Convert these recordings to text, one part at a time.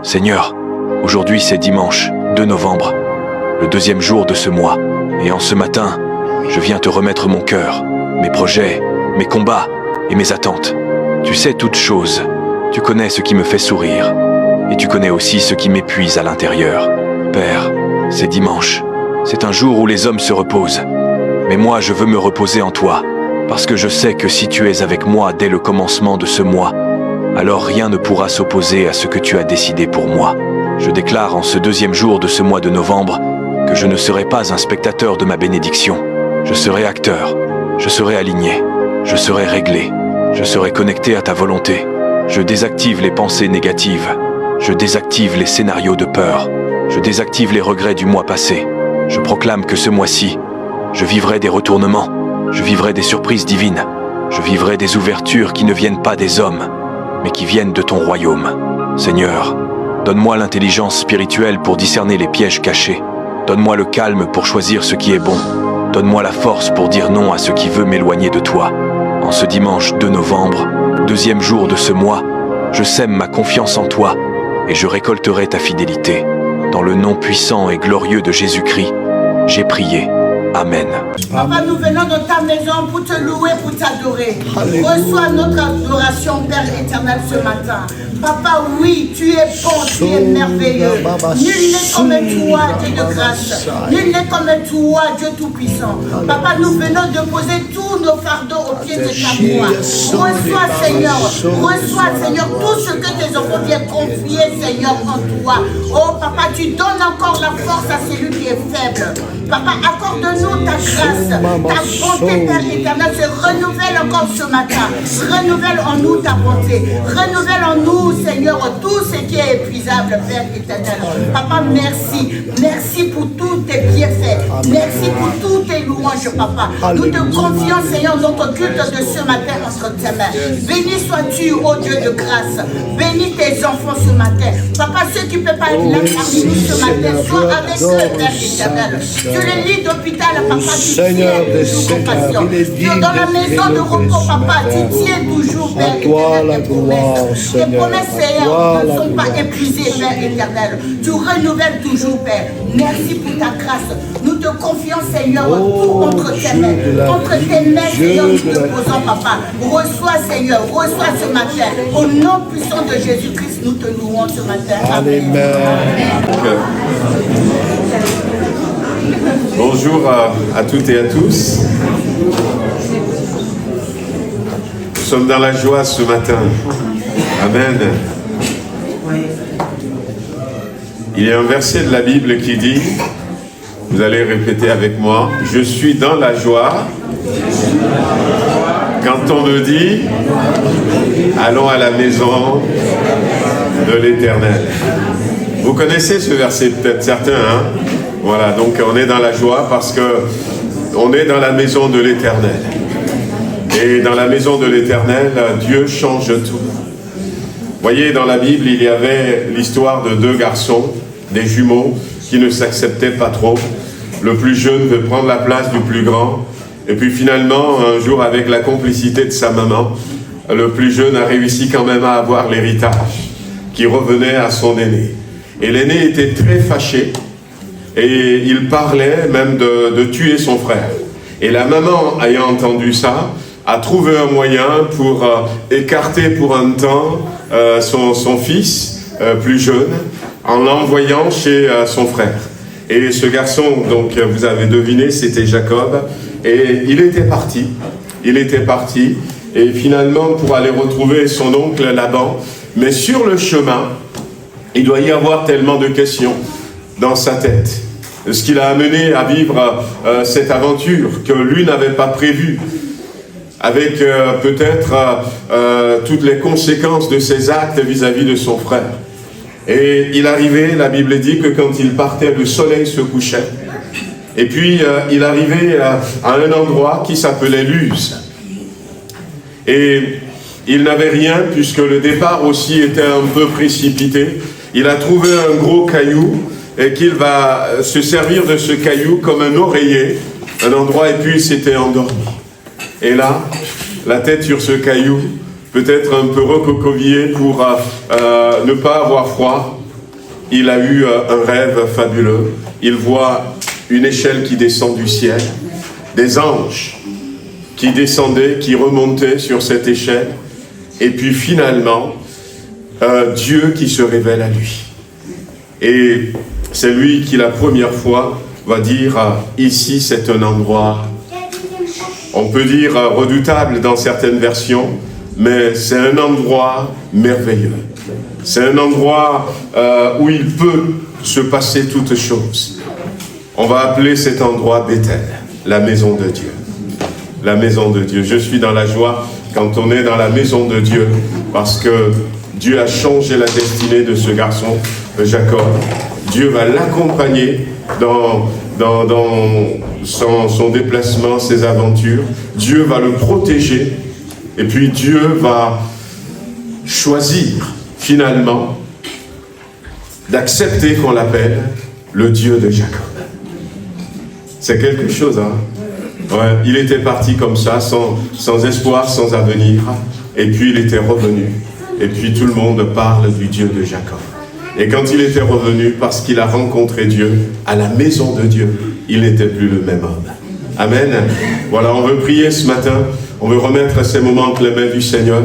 Seigneur, aujourd'hui c'est dimanche 2 novembre, le 2e jour de ce mois, et en ce matin, je viens te remettre mon cœur, mes projets, mes combats et mes attentes. Tu sais toutes choses, tu connais ce qui me fait sourire, et tu connais aussi ce qui m'épuise à l'intérieur. Père, c'est dimanche, c'est un jour où les hommes se reposent, mais moi je veux me reposer en toi, parce que je sais que si tu es avec moi dès le commencement de ce mois, alors rien ne pourra s'opposer à ce que tu as décidé pour moi. Je déclare en ce 2e jour de ce mois de novembre que je ne serai pas un spectateur de ma bénédiction. Je serai acteur, je serai aligné, je serai réglé, je serai connecté à ta volonté. Je désactive les pensées négatives, je désactive les scénarios de peur, je désactive les regrets du mois passé. Je proclame que ce mois-ci, je vivrai des retournements, je vivrai des surprises divines, je vivrai des ouvertures qui ne viennent pas des hommes, mais qui viennent de ton royaume. Seigneur, donne-moi l'intelligence spirituelle pour discerner les pièges cachés. Donne-moi le calme pour choisir ce qui est bon. Donne-moi la force pour dire non à ce qui veut m'éloigner de toi. En ce dimanche 2 novembre, 2e jour de ce mois, je sème ma confiance en toi et je récolterai ta fidélité. Dans le nom puissant et glorieux de Jésus-Christ, j'ai prié. Amen. Papa, nous venons dans ta maison pour te louer, pour t'adorer. Reçois notre adoration, Père éternel, ce matin. Papa, oui, tu es bon, tu es merveilleux. Nul n'est comme toi, Dieu de grâce. Nul n'est comme toi, Dieu tout-puissant. Papa, nous venons de poser tous nos fardeaux aux pieds de ta croix. Reçois, Seigneur, tout ce que tes enfants viennent confier, Seigneur, en toi. Oh, Papa, tu donnes encore la force à celui qui est faible. Papa, accorde-nous ta grâce, ta bonté, Père éternel, se renouvelle encore ce matin. Renouvelle en nous ta bonté. Renouvelle en nous, Seigneur, tout ce qui est épuisable, Père éternel. Papa, merci. Merci pour tous tes bienfaits. Merci pour tous tes louanges, Papa. Nous te confions, Seigneur, notre culte de ce matin entre tes mains. Béni sois-tu, ô Dieu de grâce. Bénis tes enfants ce matin. Papa, ceux qui ne peuvent pas être là parmi nous ce matin, sois avec eux, Père éternel. Sur le lit d'hôpital, Papa, tu tiens toujours compassion. Dans la maison de repos, Papa, tu tiens toujours, Père éternel, tes promesses. Tes promesses, Seigneur, ne sont pas épuisées, Père éternel. Tu renouvelles toujours, Père. Merci pour ta grâce. Nous te confions, Seigneur, tout entre tes mains. Entre tes mains, Seigneur, nous te posons, Papa. Reçois, Seigneur, reçois ce matin. Au nom puissant de Jésus-Christ, nous te louons ce matin. Amen. Bonjour à toutes et à tous. Nous sommes dans la joie ce matin. Amen. Il y a un verset de la Bible qui dit, vous allez répéter avec moi, je suis dans la joie quand on me dit, allons à la maison de l'Éternel. Vous connaissez ce verset peut-être certains, hein? Voilà, donc on est dans la joie parce que on est dans la maison de l'Éternel. Et dans la maison de l'Éternel, Dieu change tout. Vous voyez, dans la Bible, il y avait l'histoire de 2 garçons, des jumeaux, qui ne s'acceptaient pas trop. Le plus jeune veut prendre la place du plus grand. Et puis finalement, un jour, avec la complicité de sa maman, le plus jeune a réussi quand même à avoir l'héritage qui revenait à son aîné. Et l'aîné était très fâché. Et il parlait même de tuer son frère. Et la maman, ayant entendu ça, a trouvé un moyen pour écarter pour un temps son fils plus jeune, en l'envoyant chez son frère. Et ce garçon, donc vous avez deviné, c'était Jacob. Et il était parti, et finalement pour aller retrouver son oncle Laban. Mais sur le chemin, il doit y avoir tellement de questions dans sa tête. Ce qui l'a amené à vivre cette aventure que lui n'avait pas prévue, avec peut-être toutes les conséquences de ses actes vis-à-vis de son frère. Et il arrivait, la Bible dit que quand il partait, le soleil se couchait. Et puis il arrivait à un endroit qui s'appelait Luz. Et il n'avait rien puisque le départ aussi était un peu précipité. Il a trouvé un gros caillou et qu'il va se servir de ce caillou comme un oreiller, un endroit, et puis il s'était endormi. Et là, la tête sur ce caillou, peut-être un peu recroquevillée pour ne pas avoir froid, il a eu un rêve fabuleux. Il voit une échelle qui descend du ciel, des anges qui descendaient, qui remontaient sur cette échelle, et puis finalement, Dieu qui se révèle à lui. Et c'est lui qui, la première fois, va dire « Ici, c'est un endroit, on peut dire redoutable dans certaines versions, mais c'est un endroit merveilleux. C'est un endroit où il peut se passer toutes choses. » On va appeler cet endroit Bethel, la maison de Dieu. La maison de Dieu. Je suis dans la joie quand on est dans la maison de Dieu, parce que Dieu a changé la destinée de ce garçon, Jacob. Dieu va l'accompagner dans son déplacement, ses aventures. Dieu va le protéger. Et puis Dieu va choisir, finalement, d'accepter qu'on l'appelle le Dieu de Jacob. C'est quelque chose, hein? Ouais, il était parti comme ça, sans espoir, sans avenir. Et puis il était revenu. Et puis tout le monde parle du Dieu de Jacob. Et quand il était revenu, parce qu'il a rencontré Dieu, à la maison de Dieu, il n'était plus le même homme. Amen. Voilà, on veut prier ce matin. On veut remettre ces moments entre les mains du Seigneur.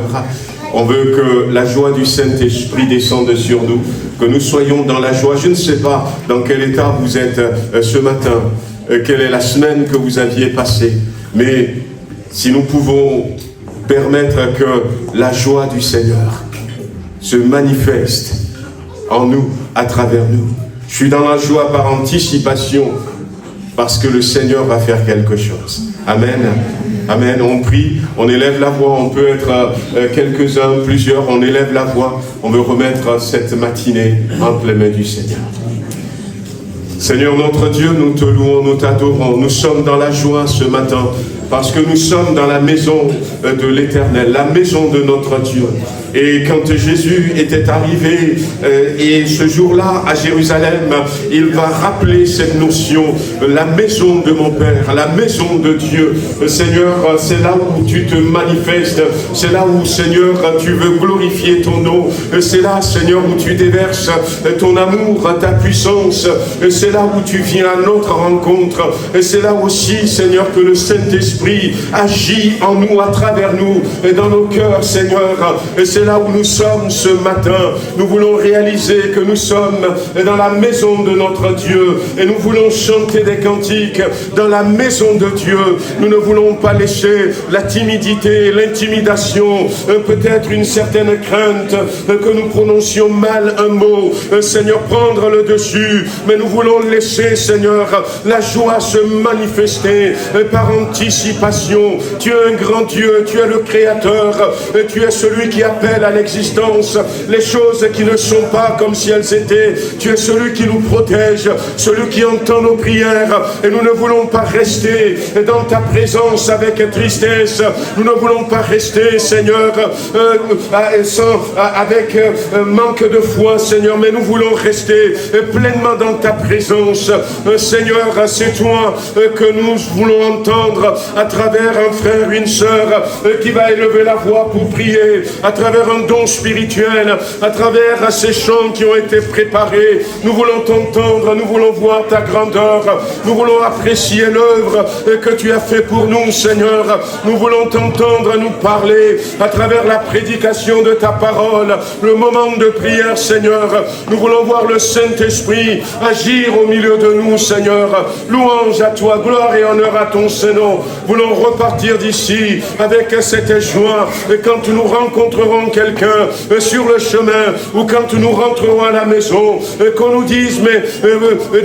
On veut que la joie du Saint-Esprit descende sur nous, que nous soyons dans la joie. Je ne sais pas dans quel état vous êtes ce matin, quelle est la semaine que vous aviez passée, mais si nous pouvons permettre que la joie du Seigneur se manifeste en nous, à travers nous. Je suis dans la joie par anticipation, parce que le Seigneur va faire quelque chose. Amen. Amen. On prie, on élève la voix, on peut être quelques-uns, plusieurs, on élève la voix. On veut remettre cette matinée entre les mains du Seigneur. Seigneur notre Dieu, nous te louons, nous t'adorons. Nous sommes dans la joie ce matin, parce que nous sommes dans la maison de l'Éternel, la maison de notre Dieu. Et quand Jésus était arrivé, et ce jour-là à Jérusalem, il va rappeler cette notion, la maison de mon Père, la maison de Dieu. Seigneur, c'est là où tu te manifestes, c'est là où, Seigneur, tu veux glorifier ton nom, c'est là, Seigneur, où tu déverses ton amour, ta puissance, c'est là où tu viens à notre rencontre, et c'est là aussi, Seigneur, que le Saint-Esprit agit en nous, à travers nous, et dans nos cœurs, Seigneur, et c'est là où nous sommes ce matin. Nous voulons réaliser que nous sommes dans la maison de notre Dieu, et nous voulons chanter des cantiques dans la maison de Dieu. Nous ne voulons pas laisser la timidité, l'intimidation, peut-être une certaine crainte que nous prononcions mal un mot, Seigneur, prendre le dessus, mais nous voulons laisser, Seigneur, la joie se manifester par anticipation. Tu es un grand Dieu, tu es le Créateur, tu es celui qui appelle à l'existence les choses qui ne sont pas comme si elles étaient. Tu es celui qui nous protège, celui qui entend nos prières, et nous ne voulons pas rester dans ta présence avec tristesse. Nous ne voulons pas rester, Seigneur, avec manque de foi, Seigneur, mais nous voulons rester pleinement dans ta présence. Seigneur, c'est toi que nous voulons entendre à travers un frère, une sœur qui va élever la voix pour prier, à travers un don spirituel, à travers ces chants qui ont été préparés. Nous voulons t'entendre, nous voulons voir ta grandeur, nous voulons apprécier l'œuvre que tu as fait pour nous, Seigneur. Nous voulons t'entendre nous parler à travers la prédication de ta parole, le moment de prière, Seigneur. Nous voulons voir le Saint-Esprit agir au milieu de nous, Seigneur. Louange à toi, gloire et honneur à ton Saint-Nom. Nous voulons repartir d'ici avec cette joie, et quand nous rencontrerons quelqu'un sur le chemin, ou quand nous rentrerons à la maison, qu'on nous dise, mais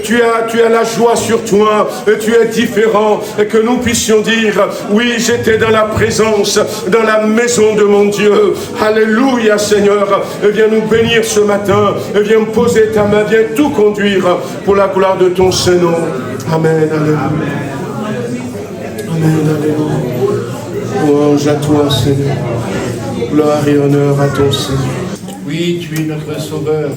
tu as la joie sur toi, tu es différent, et que nous puissions dire, oui, j'étais dans la présence, dans la maison de mon Dieu. Alléluia, Seigneur. Viens nous bénir ce matin, viens poser ta main, viens tout conduire pour la gloire de ton Saint-Nom. Amen, alléluia. Amen, alléluia. Louange à toi, Seigneur. Gloire et honneur à ton Seigneur. Oui, tu es notre Sauveur.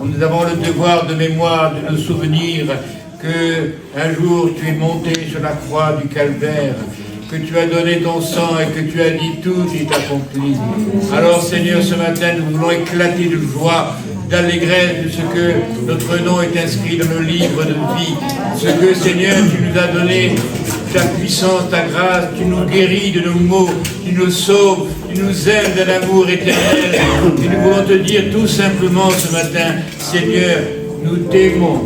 Nous avons le devoir de mémoire de nous souvenir que un jour tu es monté sur la croix du Calvaire, que tu as donné ton sang et que tu as dit tout est accompli. Alors Seigneur, ce matin nous voulons éclater de joie d'allégresse de ce que notre nom est inscrit dans le livre de vie. Ce que, Seigneur, tu nous as donné, ta puissance, ta grâce, tu nous guéris de nos maux, tu nous sauves, tu nous aimes d'un amour éternel. Et nous voulons te dire tout simplement ce matin, Seigneur, nous t'aimons.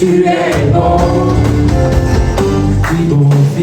Tu es bon,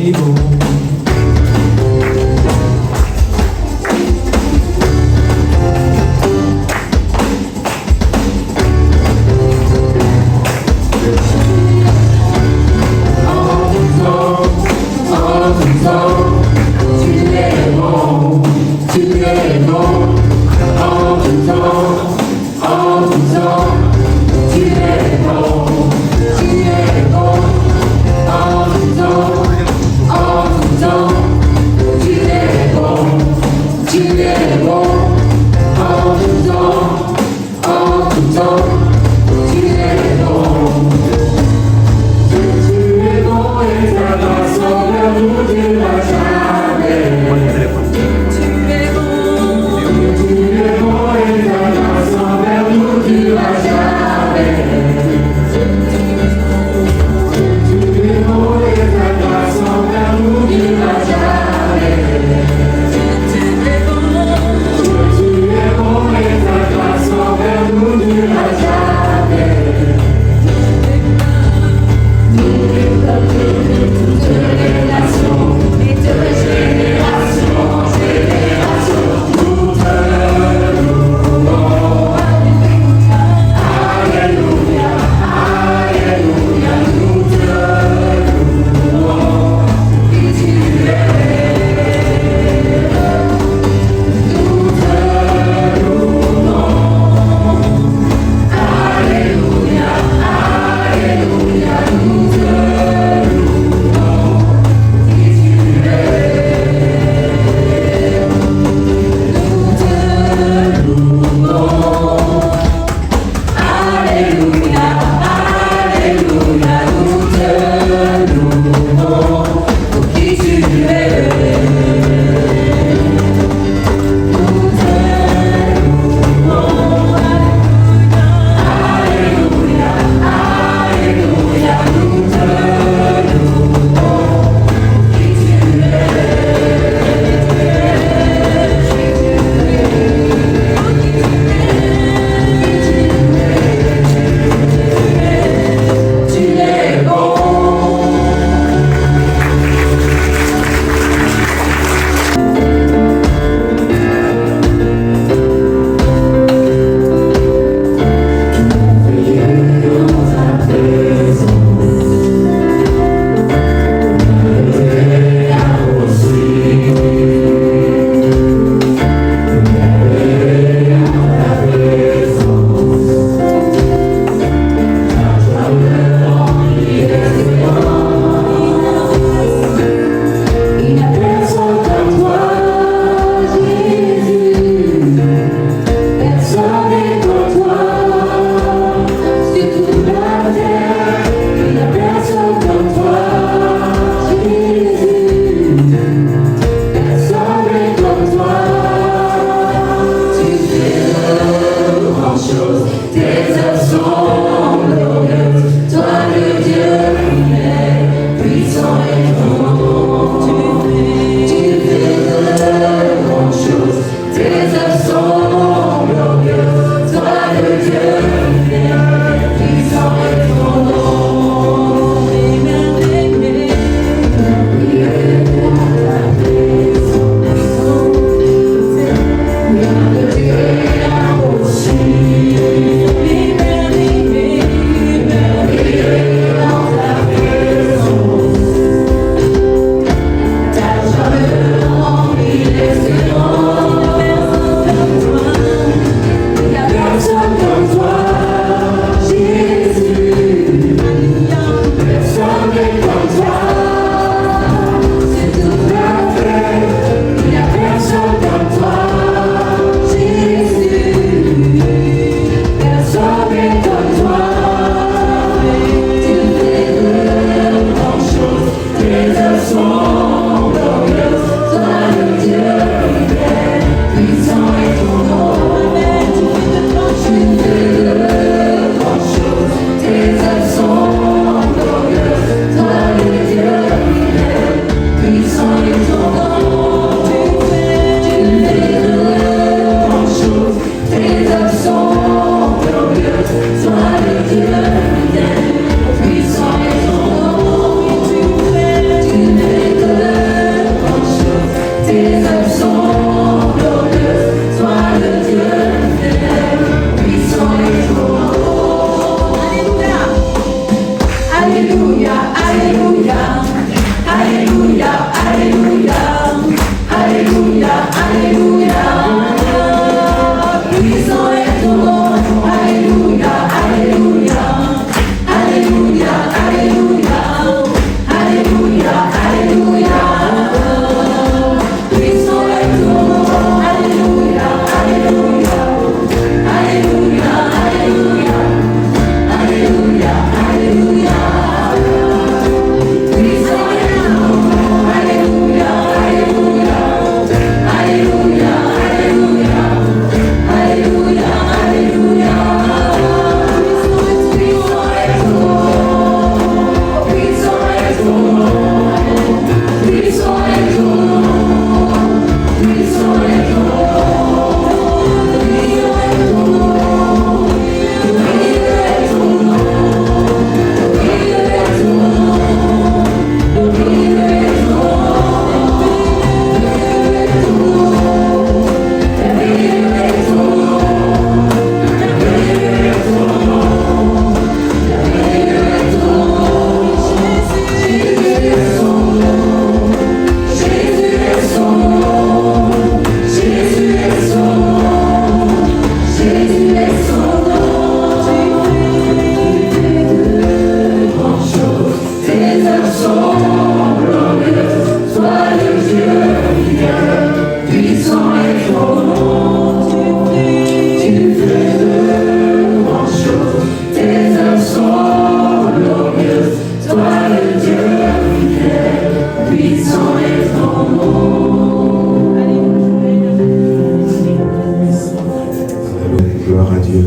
Gloire à Dieu.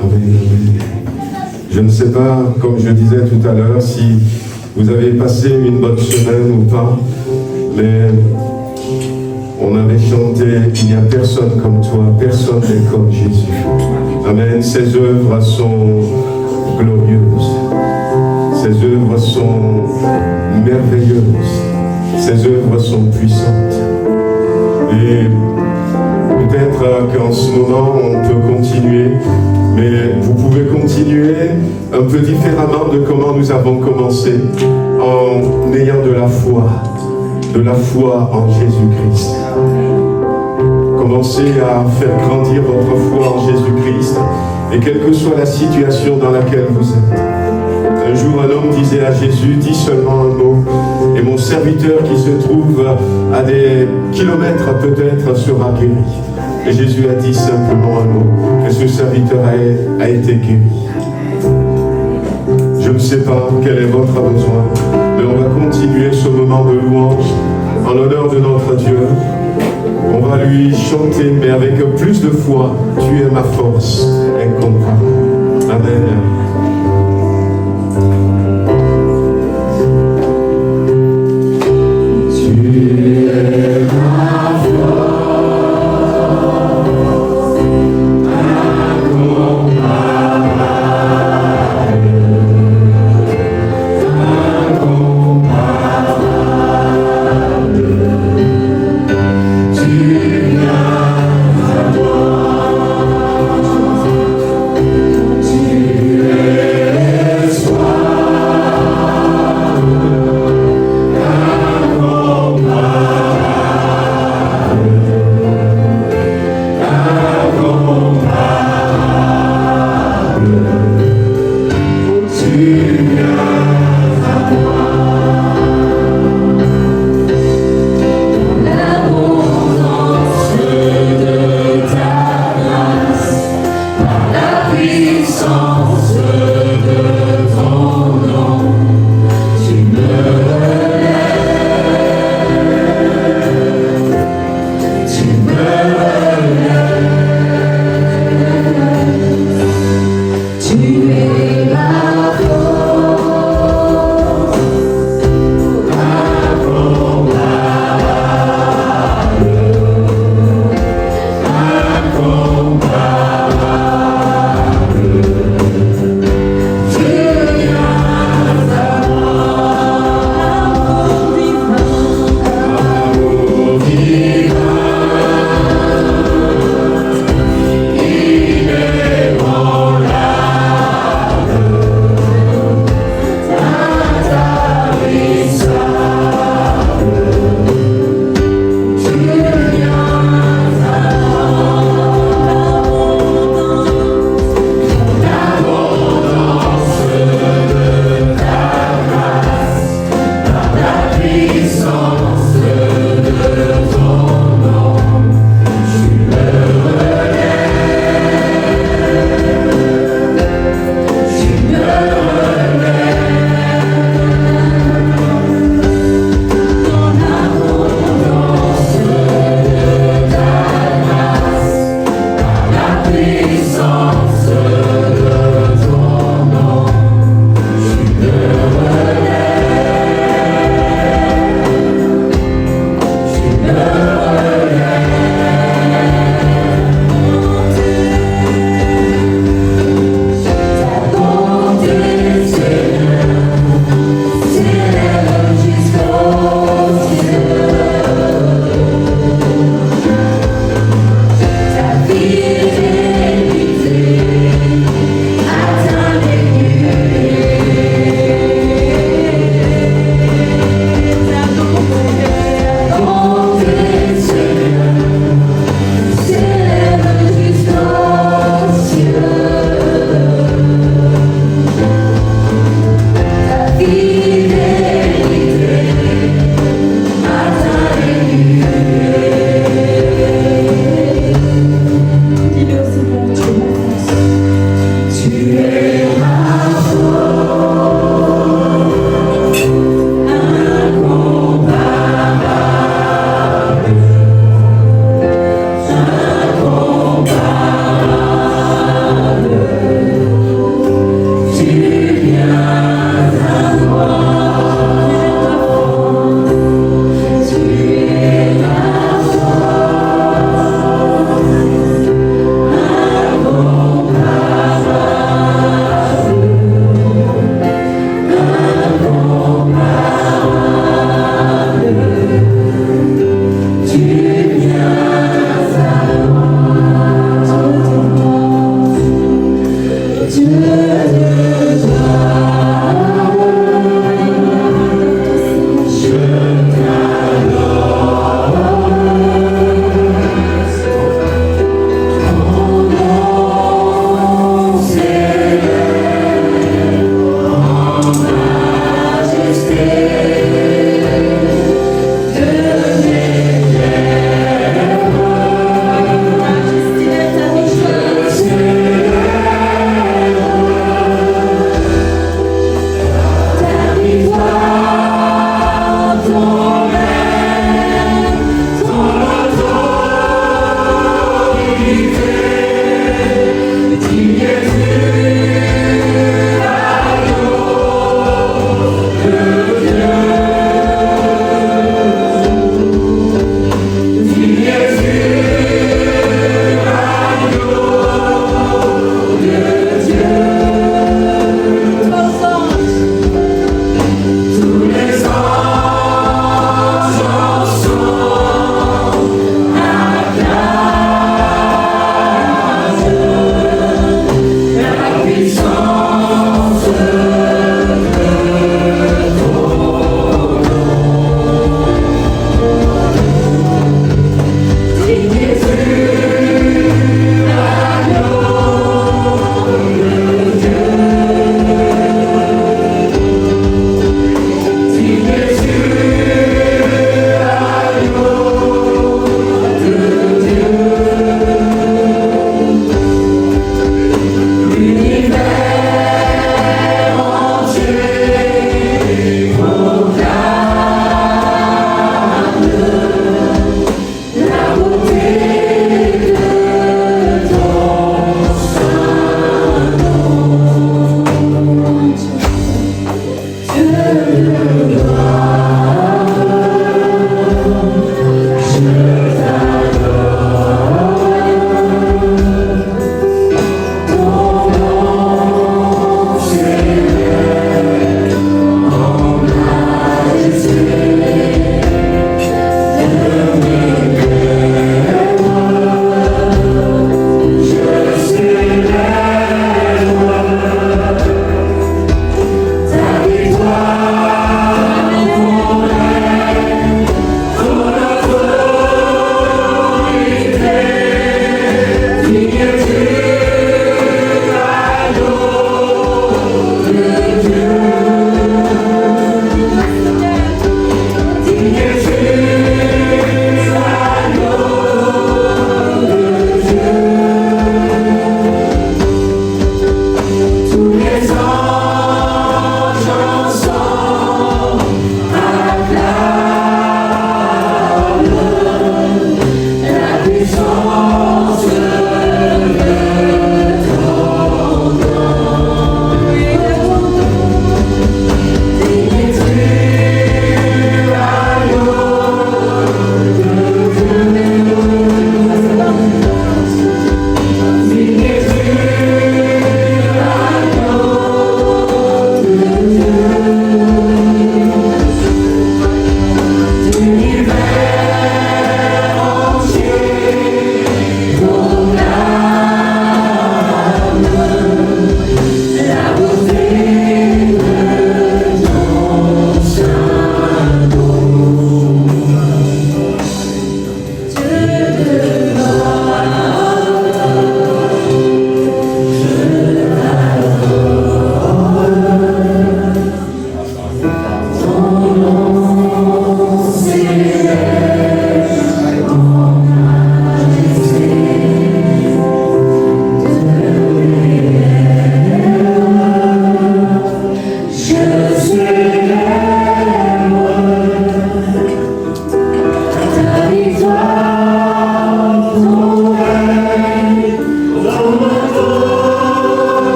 Amen, amen. Je ne sais pas, comme je disais tout à l'heure, si vous avez passé une bonne semaine ou pas, mais on avait chanté « Il n'y a personne comme toi, personne n'est comme Jésus ». Amen. Ses œuvres sont glorieuses. Ses œuvres sont merveilleuses. Ses œuvres sont puissantes. Et peut-être qu'en ce moment, on peut continuer, mais vous pouvez continuer un peu différemment de comment nous avons commencé, en ayant de la foi en Jésus-Christ. Commencez à faire grandir votre foi en Jésus-Christ, et quelle que soit la situation dans laquelle vous êtes. Un jour, un homme disait à Jésus, dis seulement un mot, et mon serviteur qui se trouve à des kilomètres peut-être sera guéri. Et Jésus a dit simplement un mot, et ce serviteur a été guéri. Je ne sais pas quel est votre besoin, mais on va continuer ce moment de louange en l'honneur de notre Dieu. On va lui chanter, mais avec plus de foi. Tu es ma force incomparable. Amen.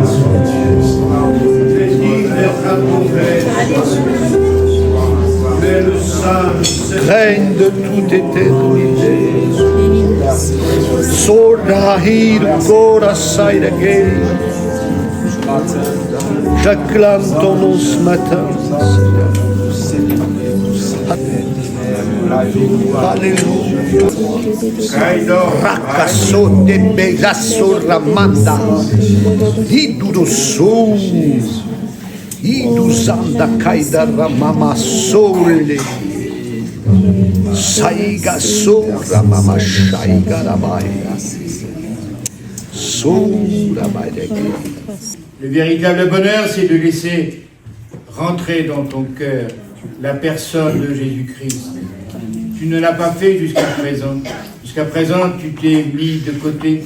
soit Dieu. Tu es digne d'être approuvé. Tu es le Saint, règne de toute éternité. Sorahir Gora Sairagé. J'acclame ton nom ce matin, Seigneur. Alléluia. Rakaso de Begaso Ramanda. Idudoso. Iduzanda Kaida Ramama Sole. Saiga Sora Mama Shaiga Rabai. Sora Rabai. Le véritable bonheur, c'est de laisser rentrer dans ton cœur la personne de Jésus-Christ. Tu ne l'as pas fait jusqu'à présent. Jusqu'à présent, tu t'es mis de côté.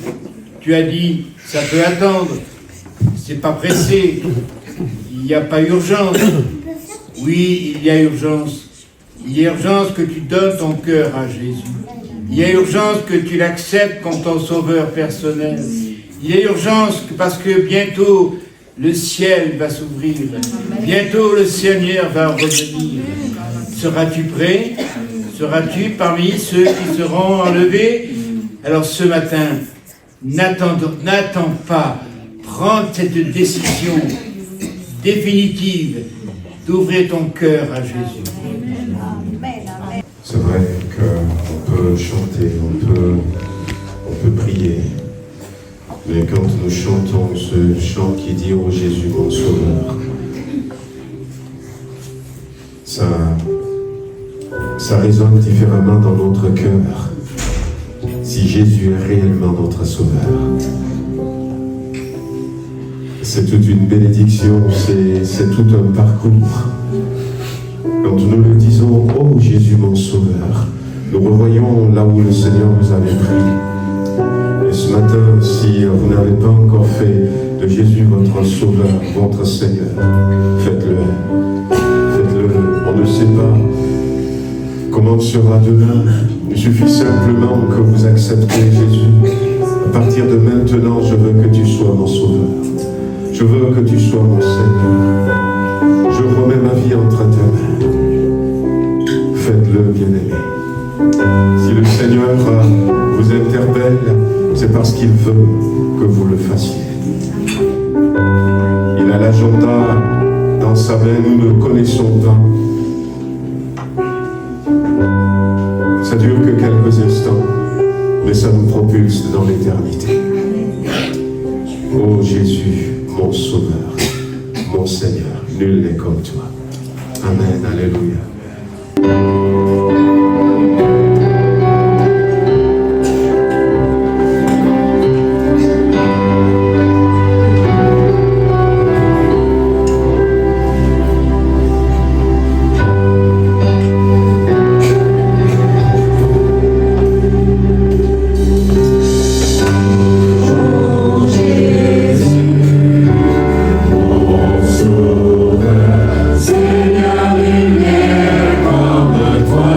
Tu as dit, ça peut attendre. C'est pas pressé. Il n'y a pas urgence. Oui, il y a urgence. Il y a urgence que tu donnes ton cœur à Jésus. Il y a urgence que tu l'acceptes comme ton sauveur personnel. Il y a urgence parce que bientôt le ciel va s'ouvrir. Bientôt le Seigneur va revenir. Seras-tu prêt? Seras-tu parmi ceux qui seront enlevés? Alors ce matin, n'attends pas. Prends cette décision définitive d'ouvrir ton cœur à Jésus. C'est vrai qu'on peut chanter, on peut prier. Mais quand nous chantons ce chant qui dit « Oh Jésus, mon Sauveur », ça résonne différemment dans notre cœur si Jésus est réellement notre Sauveur. C'est toute une bénédiction, c'est tout un parcours. Quand nous le disons « Oh Jésus, mon Sauveur », nous revoyons là où le Seigneur nous avait pris. Et ce matin, si vous n'avez pas encore fait de Jésus votre Sauveur, votre Seigneur, faites-le. Faites-le. On ne sait pas comment sera demain. Il suffit simplement que vous acceptez Jésus. À partir de maintenant, je veux que tu sois mon Sauveur. Je veux que tu sois mon Seigneur. Je remets ma vie entre tes mains. Faites-le, bien-aimé. Si le Seigneur vous interpelle, c'est parce qu'il veut que vous le fassiez. Il a l'agenda dans sa main, nous ne connaissons pas. Ça dure que quelques instants, mais ça nous propulse dans l'éternité. Oh Jésus, mon Sauveur, mon Seigneur, nul n'est comme toi. Amen, alléluia. Seigneur, lumière comme toi.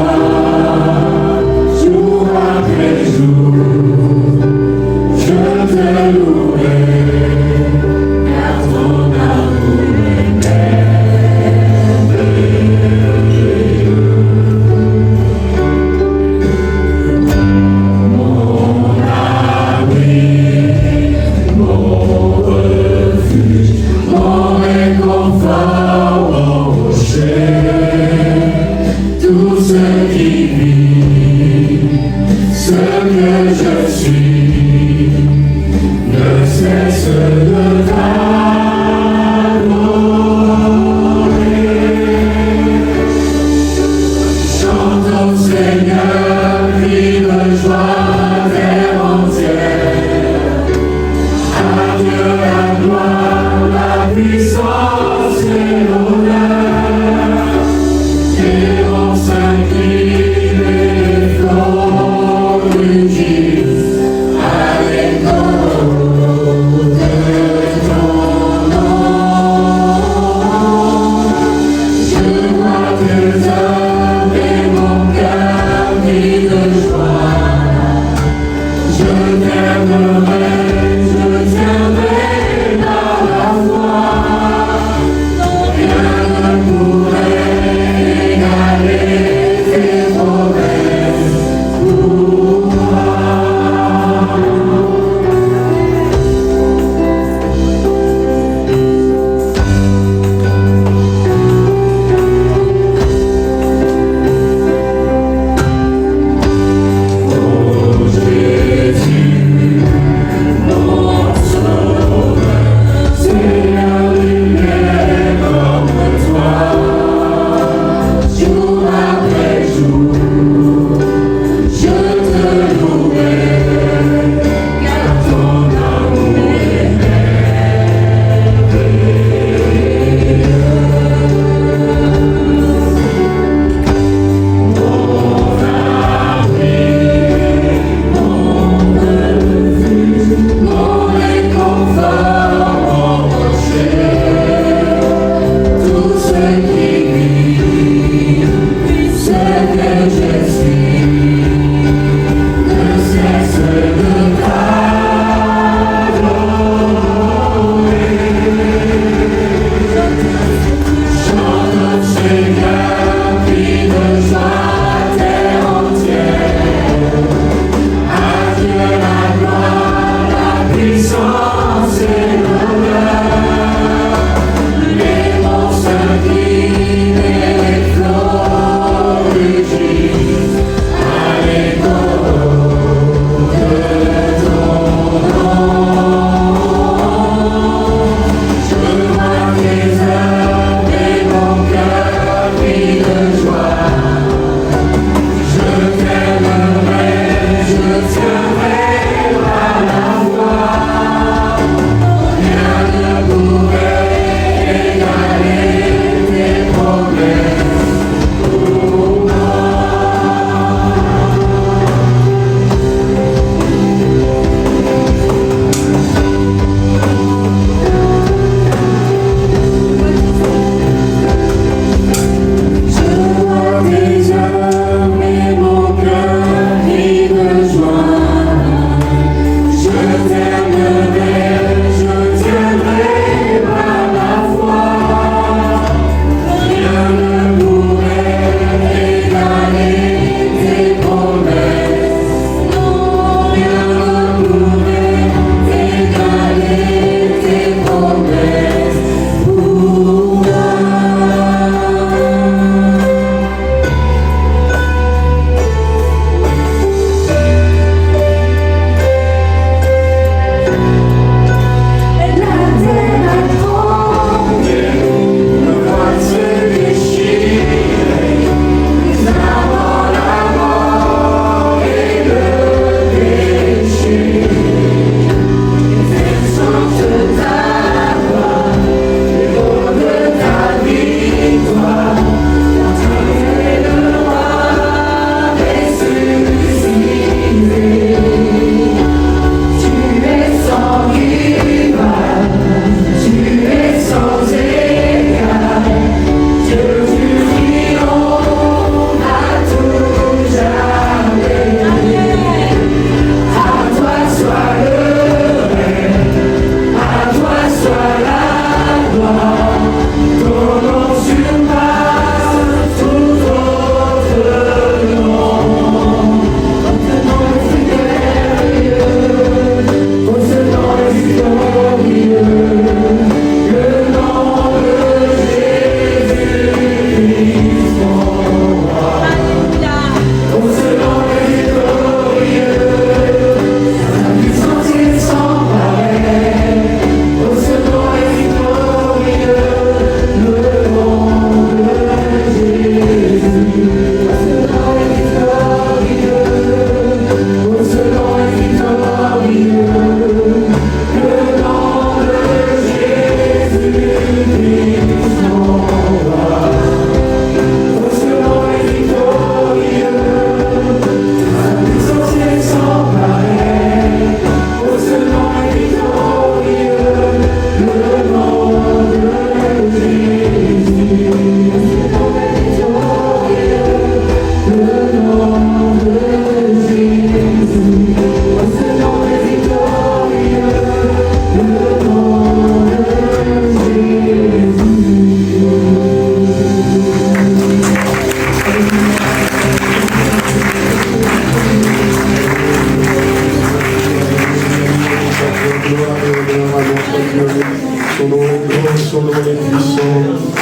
nom est grand, son nom est puissant,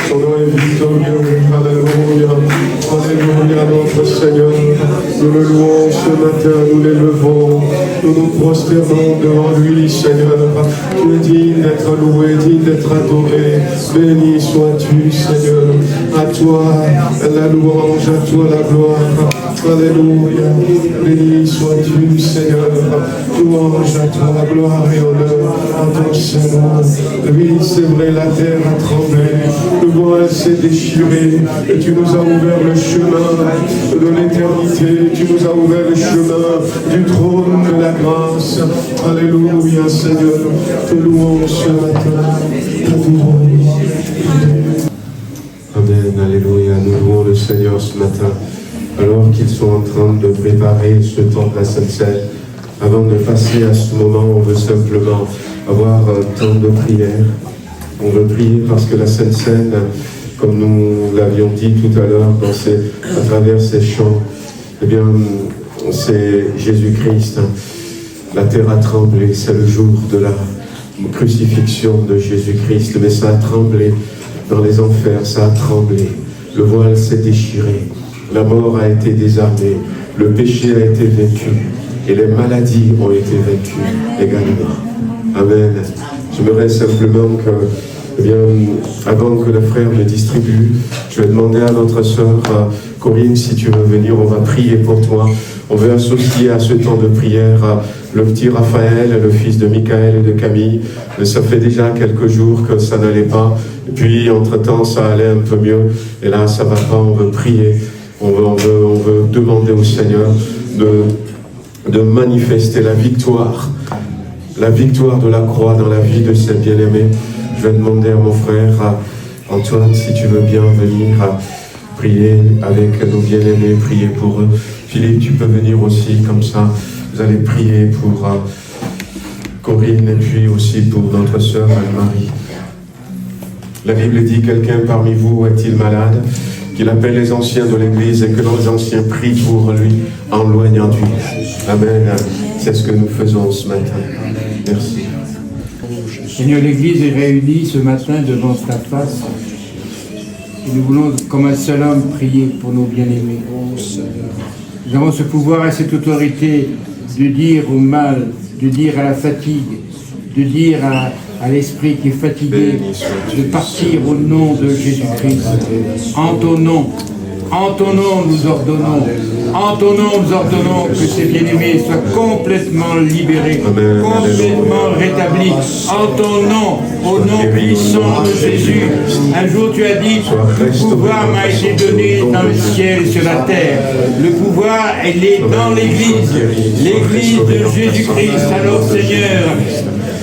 son nom est victorieux. Alléluia, alléluia, notre Seigneur. Nous le louons ce matin, nous l'élevons, nous nous prosternons devant lui, Seigneur. Tu es digne d'être loué, digne d'être adoré. Béni sois-tu, Seigneur. À toi la louange, à toi la gloire. Alléluia. Béni sois-tu, Seigneur. Louange à toi, la gloire et honneur à ton Seigneur. Oui, c'est vrai, la terre a tremblé, le voile s'est déchiré, et tu nous as ouvert le chemin de l'éternité, tu nous as ouvert le chemin du trône de la grâce. Alléluia, Seigneur. Te louons ce matin. T'adorons. Amen, alléluia. Nous louons le Seigneur ce matin. Alors qu'ils sont en train de préparer ce temps de la Sainte Seine, avant de passer à ce moment, on veut simplement avoir un temps de prière. On veut prier parce que la Sainte Seine, comme nous l'avions dit tout à l'heure à travers ces chants, eh bien, c'est Jésus-Christ. La terre a tremblé, c'est le jour de la crucifixion de Jésus-Christ, mais ça a tremblé dans les enfers, ça a tremblé. Le voile s'est déchiré. La mort a été désarmée, le péché a été vaincu et les maladies ont été vaincues également. Amen. J'aimerais simplement que, eh bien, avant que le frère me distribue, je vais demander à notre sœur Corinne, si tu veux venir, on va prier pour toi. On veut associer à ce temps de prière le petit Raphaël, le fils de Michael et de Camille. Mais ça fait déjà quelques jours que ça n'allait pas. Et puis, entre-temps, ça allait un peu mieux. Et là, ça va pas, on veut prier. On veut demander au Seigneur de manifester la victoire de la croix dans la vie de ces bien-aimés. Je vais demander à mon frère Antoine, si tu veux bien venir prier avec nos bien-aimés, prier pour eux. Philippe, tu peux venir aussi, comme ça, vous allez prier pour Corinne et puis aussi pour notre sœur Anne-Marie. La Bible dit, quelqu'un parmi vous est-il malade? Qu'il appelle les anciens de l'Église et que les anciens prient pour lui en loignant d'huile. Amen. C'est ce que nous faisons ce matin. Merci. Seigneur, l'Église est réunie ce matin devant ta face. Et nous voulons, comme un seul homme, prier pour nos bien-aimés. Nous avons ce pouvoir et cette autorité de dire au mal, de dire à la fatigue, de dire à l'esprit qui est fatigué, de partir au nom de Jésus-Christ. En ton nom, nous ordonnons, que ces bien-aimés soient complètement libérés, complètement rétablis. En ton nom, au nom puissant de Jésus. Un jour tu as dit, le pouvoir m'a été donné dans le ciel et sur la terre. Le pouvoir, elle est dans l'Église, l'Église de Jésus-Christ. Alors Seigneur,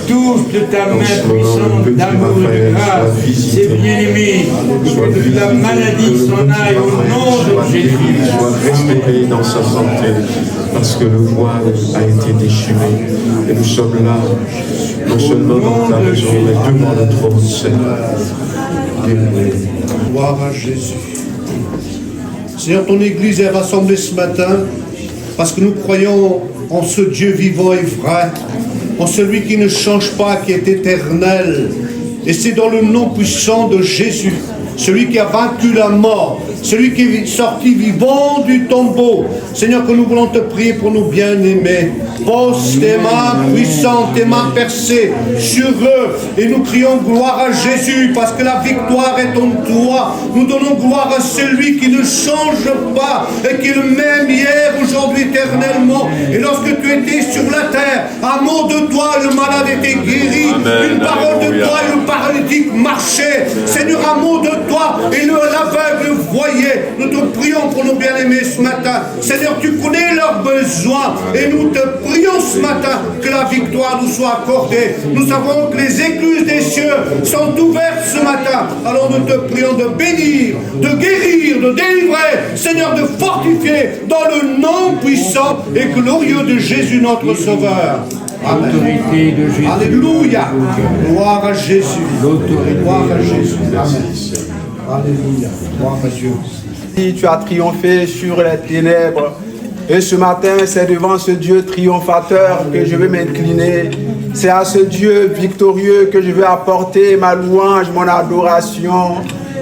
touche de ta main puissante d'amour et de grâce, ces bien-aimés, que la maladie s'en aille au nom de Jésus. Soit restauré dans sa santé, parce que le voile a été déchiré. Et nous sommes là, non seulement dans ta maison, mais devant le trône, Seigneur. Gloire à Jésus. Seigneur, ton Église est rassemblée ce matin, parce que nous croyons en ce Dieu vivant et vrai, en celui qui ne change pas, qui est éternel. Et c'est dans le nom puissant de Jésus, celui qui a vaincu la mort, celui qui est sorti vivant du tombeau. Seigneur, que nous voulons te prier pour nos bien-aimés. Pose tes mains puissantes, tes mains percées sur eux. Et nous crions gloire à Jésus, parce que la victoire est en toi. Nous donnons gloire à celui qui ne change pas, et qui est le même hier, aujourd'hui, éternellement. Et lorsque tu étais sur la terre, un mot de toi, le malade était guéri. Amen. Une parole de toi, et le paralytique marchait. Seigneur, un mot de toi, et l'aveugle voyait. Nous te prions pour nos bien-aimés ce matin. Seigneur, tu connais leurs besoins, et nous te prions ce matin que la victoire nous soit accordée. Nous savons que les écluses des cieux sont ouvertes ce matin. Alors nous te prions de bénir, de guérir, de délivrer, Seigneur, de fortifier dans le nom puissant et glorieux de Jésus notre Sauveur. Amen. L'autorité de Jésus. Alléluia. Gloire à Jésus. Gloire à Jésus. Amen. Alléluia. Gloire à Dieu. Tu as triomphé sur les ténèbres. Et ce matin, c'est devant ce Dieu triomphateur que je vais m'incliner C'est à ce Dieu victorieux que je veux apporter ma louange, mon adoration.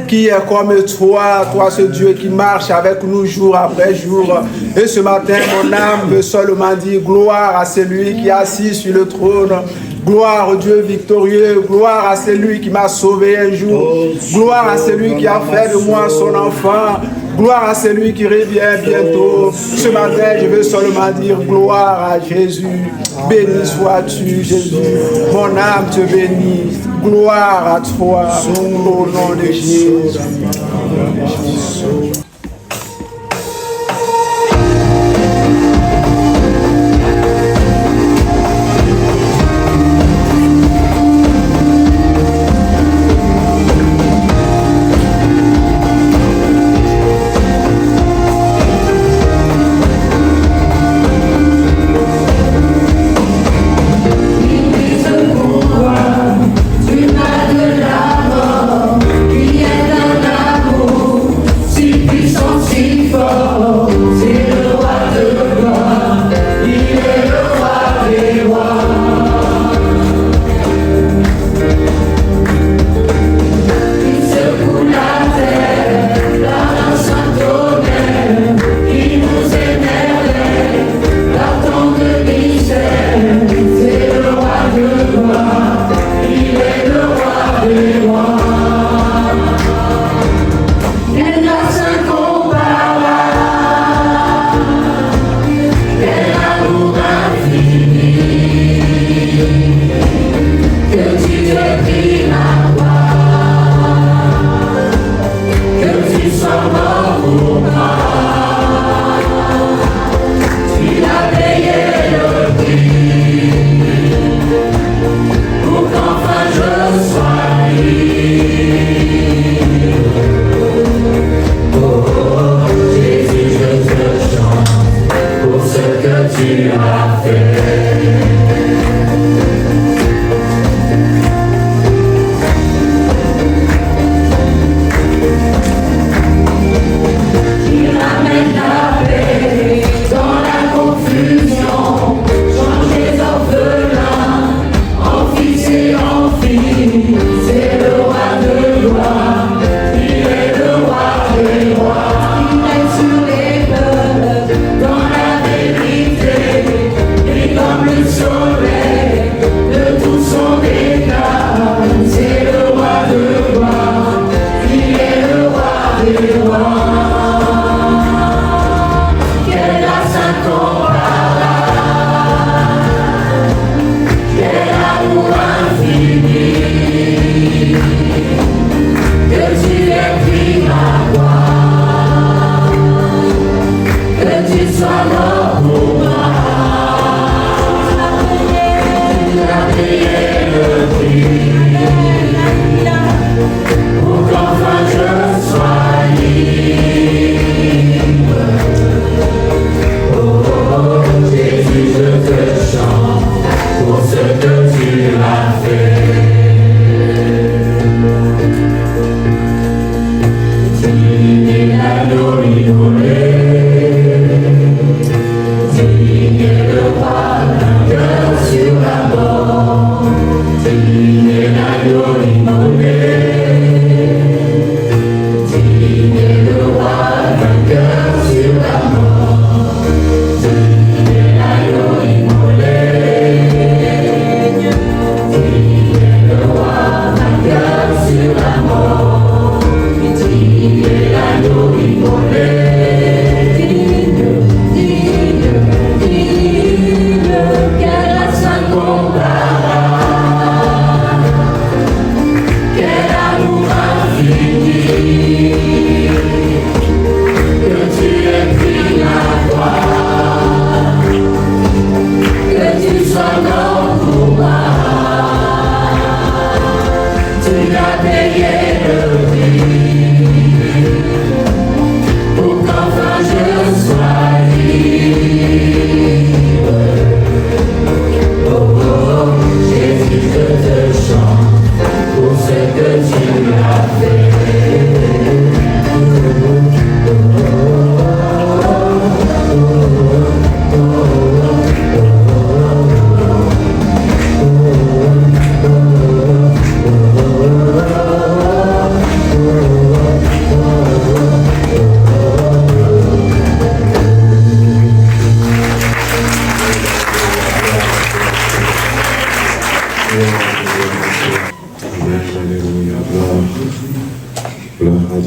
Qui est comme toi, toi ce Dieu qui marche avec nous jour après jour. Et ce matin, mon âme veut seulement dire gloire à celui qui est assis sur le trône. Gloire au Dieu victorieux, gloire à celui qui m'a sauvé un jour, gloire à celui qui a fait de moi son enfant, gloire à celui qui revient bientôt. Ce matin, je veux seulement dire gloire à Jésus. Béni sois-tu, Jésus. Mon âme te bénit. Gloire à toi, au nom de Jésus.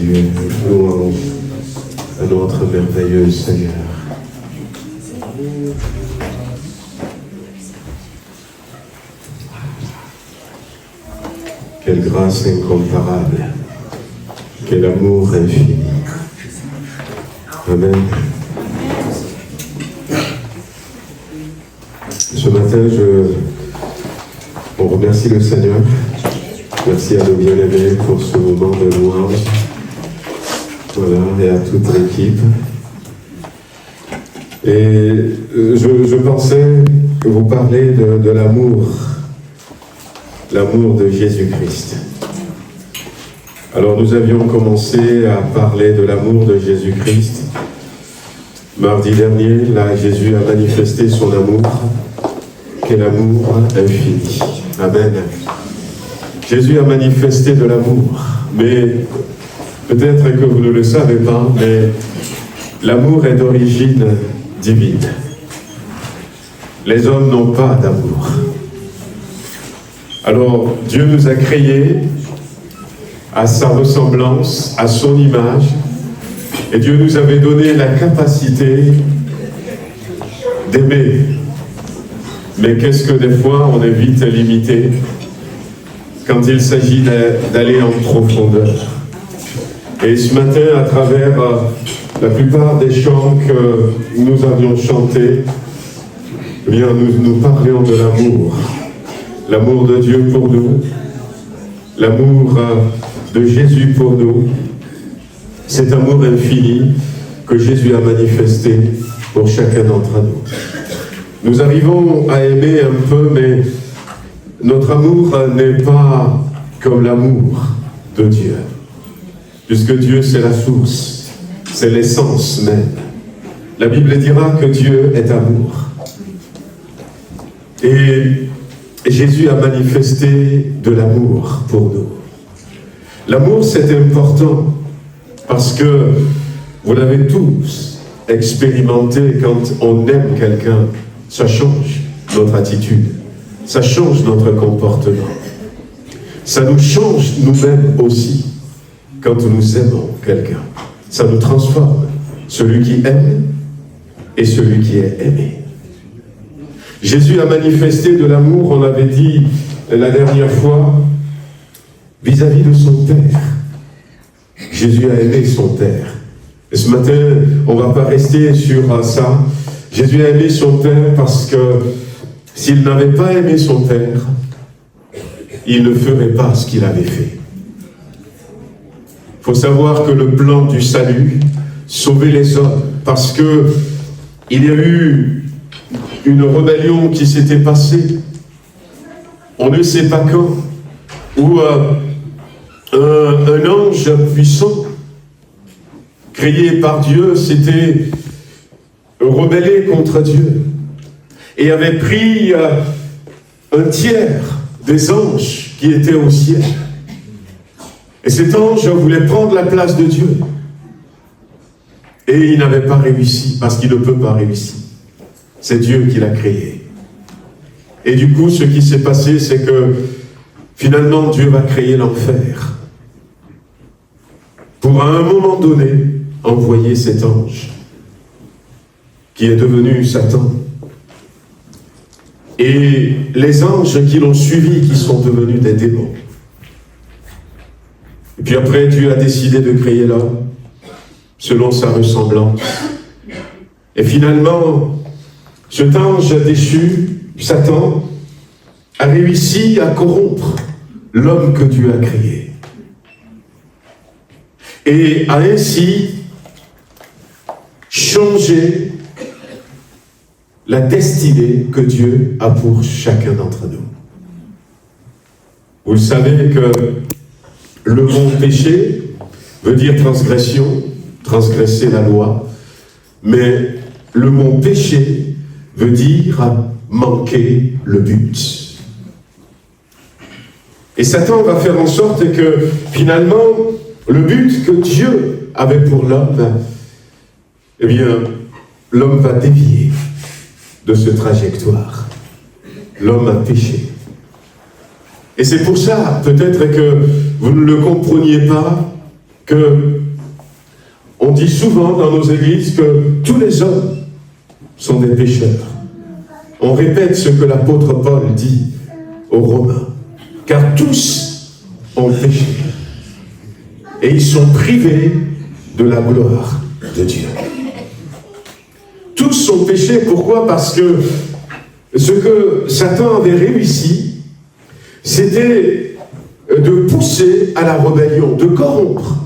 Dieu, louange à notre merveilleux Seigneur. Quelle grâce incomparable, quel amour infini. Amen. Ce matin, on remercie le Seigneur. Merci à nos bien-aimés pour ce moment de louange. Voilà, et à toute l'équipe. Et je pensais vous parler de l'amour de Jésus-Christ. Alors nous avions commencé à parler de l'amour de Jésus-Christ. Mardi dernier, là, Jésus a manifesté son amour. Quel amour infini. Amen. Jésus a manifesté de l'amour, mais peut-être que vous ne le savez pas, mais l'amour est d'origine divine. Les hommes n'ont pas d'amour. Alors, Dieu nous a créés à sa ressemblance, à son image, et Dieu nous avait donné la capacité d'aimer. Mais qu'est-ce que des fois on est vite limité quand il s'agit d'aller en profondeur. Et ce matin, à travers la plupart des chants que nous avions chantés, eh bien, nous parlions de l'amour. L'amour de Dieu pour nous, l'amour de Jésus pour nous, cet amour infini que Jésus a manifesté pour chacun d'entre nous. Nous arrivons à aimer un peu, mais notre amour n'est pas comme l'amour de Dieu, puisque Dieu c'est la source, c'est l'essence même. La Bible dira que Dieu est amour. Et Jésus a manifesté de l'amour pour nous. L'amour, c'est important parce que vous l'avez tous expérimenté. Quand on aime quelqu'un, ça change notre attitude, ça change notre comportement, ça nous change nous-mêmes aussi. Quand nous aimons quelqu'un, ça nous transforme, celui qui aime et celui qui est aimé. Jésus a manifesté de l'amour, on l'avait dit la dernière fois, vis-à-vis de son Père. Jésus a aimé son Père. Et ce matin, on ne va pas rester sur ça. Jésus a aimé son Père parce que s'il n'avait pas aimé son Père, il ne ferait pas ce qu'il avait fait. Il faut savoir que le plan du salut, sauver les hommes, parce que il y a eu une rébellion qui s'était passée, on ne sait pas quand, où un ange puissant, créé par Dieu, s'était rebellé contre Dieu et avait pris un tiers des anges qui étaient au ciel. Et cet ange voulait prendre la place de Dieu. Et il n'avait pas réussi, parce qu'il ne peut pas réussir. C'est Dieu qui l'a créé. Et du coup, ce qui s'est passé, c'est que finalement, Dieu va créer l'enfer. Pour à un moment donné, envoyer cet ange, qui est devenu Satan. Et les anges qui l'ont suivi, qui sont devenus des démons. Et puis après, Dieu a décidé de créer l'homme, selon sa ressemblance. Et finalement, cet ange déchu, Satan, a réussi à corrompre l'homme que Dieu a créé. Et a ainsi changé la destinée que Dieu a pour chacun d'entre nous. Vous le savez que le mot péché veut dire transgression, transgresser la loi, mais le mot péché veut dire manquer le but. Et Satan va faire en sorte que finalement, le but que Dieu avait pour l'homme, eh bien, l'homme va dévier de ce trajectoire. L'homme a péché. Et c'est pour ça, peut-être que vous ne le compreniez pas, que on dit souvent dans nos églises que tous les hommes sont des pécheurs. On répète ce que l'apôtre Paul dit aux Romains, car tous ont péché et ils sont privés de la gloire de Dieu. Tous ont péché, pourquoi? Parce que ce que Satan avait réussi, c'était de pousser à la rébellion, de corrompre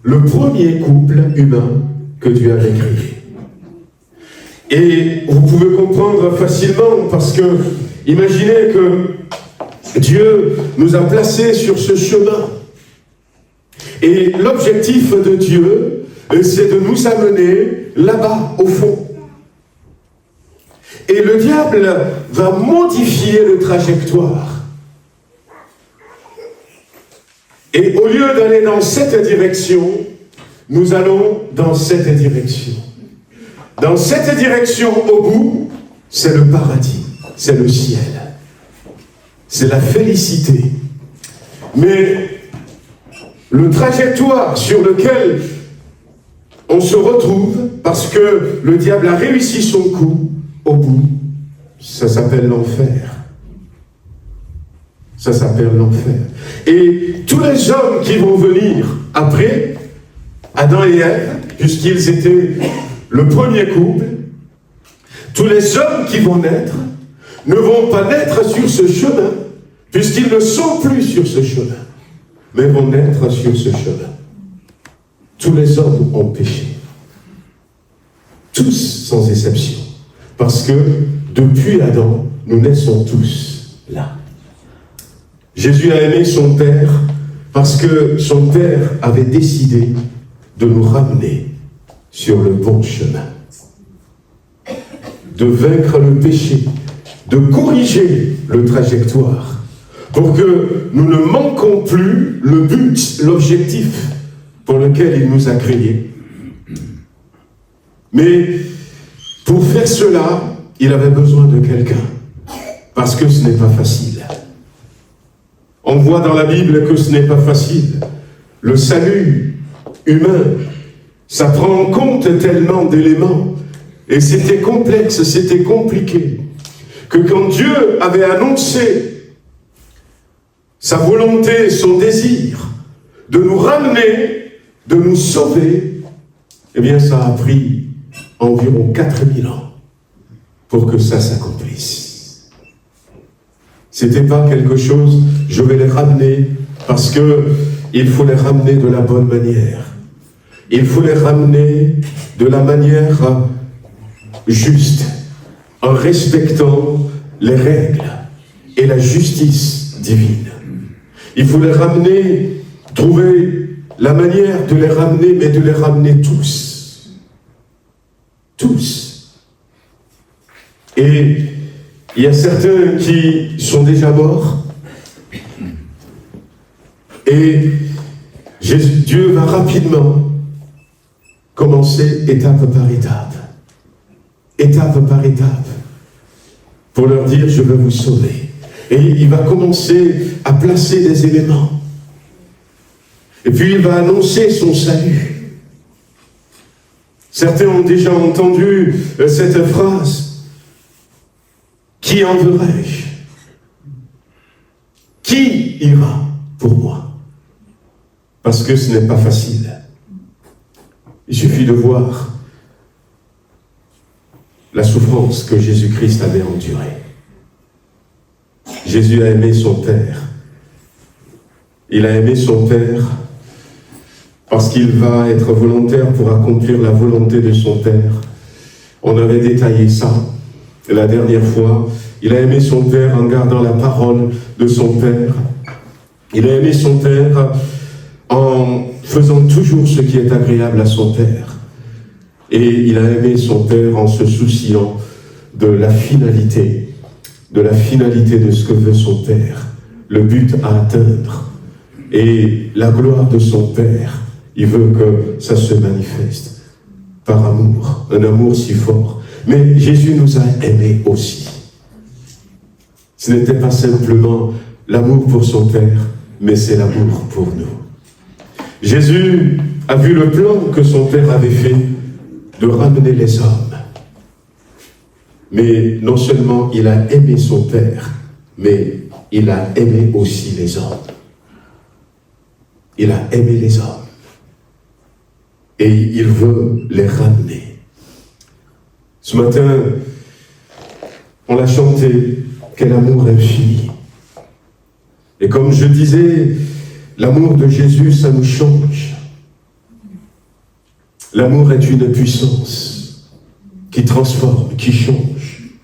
le premier couple humain que Dieu avait créé. Et vous pouvez comprendre facilement, parce que imaginez que Dieu nous a placés sur ce chemin. Et l'objectif de Dieu, c'est de nous amener là-bas, au fond. Et le diable va modifier le trajectoire. Et au lieu d'aller dans cette direction, nous allons dans cette direction. Dans cette direction, au bout, c'est le paradis, c'est le ciel. C'est la félicité. Mais le trajectoire sur lequel on se retrouve, parce que le diable a réussi son coup, au bout, ça s'appelle l'enfer. Ça s'appelle l'enfer. Et tous les hommes qui vont venir après, Adam et Ève, puisqu'ils étaient le premier couple, tous les hommes qui vont naître ne vont pas naître sur ce chemin, puisqu'ils ne sont plus sur ce chemin, mais vont naître sur ce chemin. Tous les hommes ont péché. Tous, sans exception. Parce que, depuis Adam, nous naissons tous là. Jésus a aimé son Père parce que son Père avait décidé de nous ramener sur le bon chemin. De vaincre le péché, de corriger le trajectoire, pour que nous ne manquons plus le but, l'objectif pour lequel il nous a créés. Mais pour faire cela, il avait besoin de quelqu'un, parce que ce n'est pas facile. On voit dans la Bible que ce n'est pas facile. Le salut humain, ça prend en compte tellement d'éléments, et c'était complexe, c'était compliqué, que quand Dieu avait annoncé sa volonté, son désir de nous ramener, de nous sauver, eh bien ça a pris environ 4000 ans pour que ça s'accomplisse. C'était pas quelque chose, je vais les ramener, parce que il faut les ramener de la bonne manière. Il faut les ramener de la manière juste, en respectant les règles et la justice divine. Il faut les ramener, trouver la manière de les ramener, mais de les ramener tous. Tous. Et il y a certains qui sont déjà morts. Et Dieu va rapidement commencer étape par étape, pour leur dire, je veux vous sauver. Et il va commencer à placer des éléments. Et puis il va annoncer son salut. Certains ont déjà entendu cette phrase. Qui enverrai-je? Qui ira pour moi? Parce que ce n'est pas facile. Il suffit de voir la souffrance que Jésus-Christ avait endurée. Jésus a aimé son Père. Il a aimé son Père parce qu'il va être volontaire pour accomplir la volonté de son Père. On avait détaillé ça la dernière fois. Il a aimé son Père en gardant la parole de son Père. Il a aimé son Père en faisant toujours ce qui est agréable à son Père. Et il a aimé son Père en se souciant de la finalité de ce que veut son Père, le but à atteindre. Et la gloire de son Père, il veut que ça se manifeste par amour, un amour si fort. Mais Jésus nous a aimés aussi. Ce n'était pas simplement l'amour pour son Père, mais c'est l'amour pour nous. Jésus a vu le plan que son Père avait fait de ramener les hommes. Mais non seulement il a aimé son Père, mais il a aimé aussi les hommes. Il a aimé les hommes. Et il veut les ramener. Ce matin, on l'a chanté, quel amour infini. Et comme je disais, l'amour de Jésus, ça nous change. L'amour est une puissance qui transforme, qui change.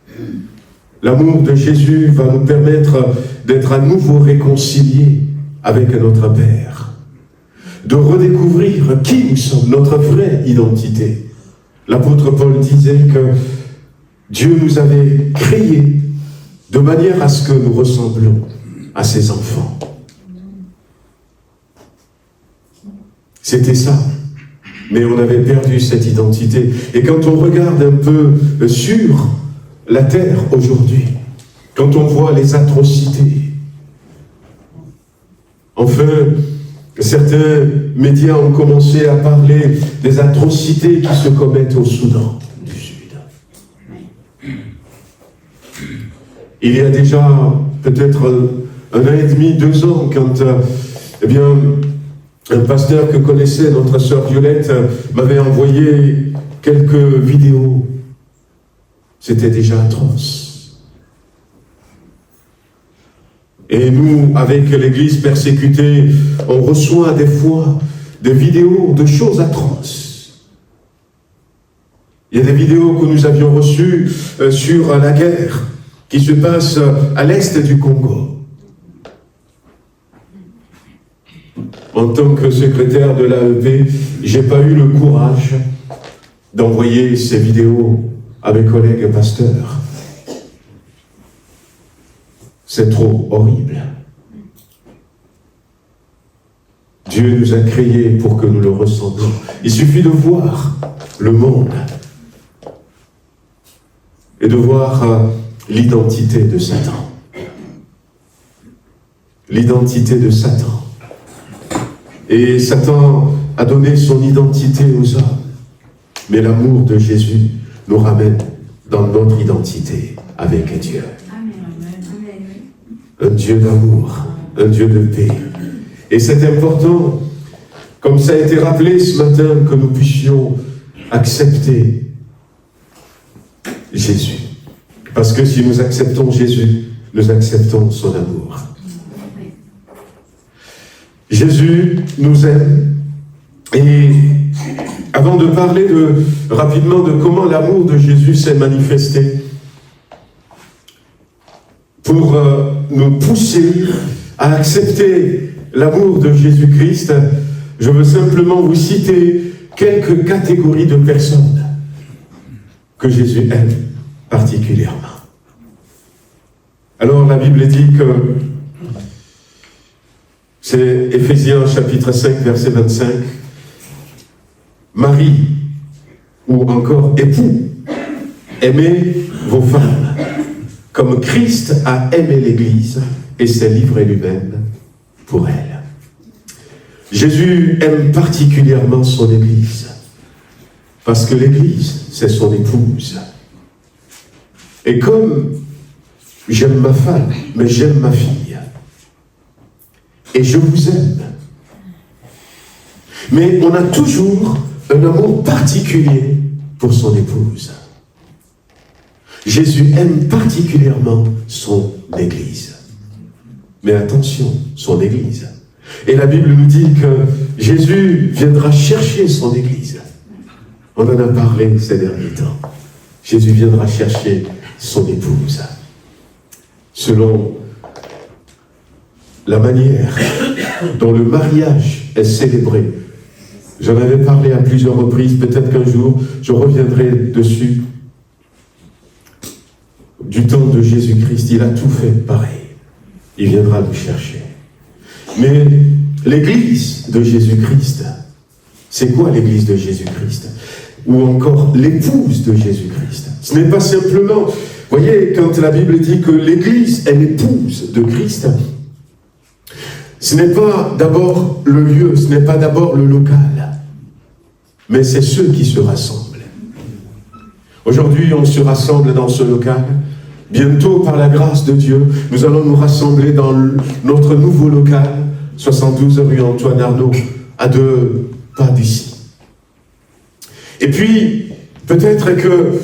L'amour de Jésus va nous permettre d'être à nouveau réconciliés avec notre Père, de redécouvrir qui nous sommes, notre vraie identité. L'apôtre Paul disait que Dieu nous avait créés de manière à ce que nous ressemblions à ses enfants. C'était ça. Mais on avait perdu cette identité. Et quand on regarde un peu sur la terre aujourd'hui, quand on voit les atrocités, enfin, certains médias ont commencé à parler des atrocités qui se commettent au Soudan du Sud. Il y a déjà peut-être 1 an et demi, 2 ans, quand un pasteur que connaissait notre sœur Violette m'avait envoyé quelques vidéos. C'était déjà atroce. Et nous, avec l'Église persécutée, on reçoit des fois des vidéos de choses atroces. Il y a des vidéos que nous avions reçues sur la guerre qui se passe à l'est du Congo. En tant que secrétaire de l'AEP, je n'ai pas eu le courage d'envoyer ces vidéos à mes collègues pasteurs. C'est trop horrible. Dieu nous a créés pour que nous le ressemblions. Il suffit de voir le monde et de voir l'identité de Satan. L'identité de Satan. Et Satan a donné son identité aux hommes. Mais l'amour de Jésus nous ramène dans notre identité avec Dieu. Un Dieu d'amour, un Dieu de paix. Et c'est important, comme ça a été rappelé ce matin, que nous puissions accepter Jésus. Parce que si nous acceptons Jésus, nous acceptons son amour. Jésus nous aime. Et avant de parler rapidement de comment l'amour de Jésus s'est manifesté, pour nous pousser à accepter l'amour de Jésus-Christ, je veux simplement vous citer quelques catégories de personnes que Jésus aime particulièrement. Alors la Bible dit que c'est Éphésiens chapitre 5 verset 25. Marie, ou encore époux, aimez vos femmes, comme Christ a aimé l'Église et s'est livré lui-même pour elle. Jésus aime particulièrement son Église, parce que l'Église, c'est son épouse. Et comme j'aime ma femme, mais j'aime ma fille, et je vous aime, mais on a toujours un amour particulier pour son épouse. Jésus aime particulièrement son Église. Mais attention, son Église. Et la Bible nous dit que Jésus viendra chercher son Église. On en a parlé ces derniers temps. Jésus viendra chercher son épouse. Selon la manière dont le mariage est célébré. J'en avais parlé à plusieurs reprises, peut-être qu'un jour, je reviendrai dessus. Du temps de Jésus-Christ, il a tout fait pareil. Il viendra nous chercher. Mais l'Église de Jésus-Christ, c'est quoi l'Église de Jésus-Christ? Ou encore l'épouse de Jésus-Christ. Ce n'est pas simplement, voyez, quand la Bible dit que l'Église est l'épouse de Christ, ce n'est pas d'abord le lieu, ce n'est pas d'abord le local, mais c'est ceux qui se rassemblent. Aujourd'hui, on se rassemble dans ce local. Bientôt, par la grâce de Dieu, nous allons nous rassembler dans notre nouveau local, 72 rue Antoine Arnaud, à 2 pas d'ici. Et puis, peut-être que,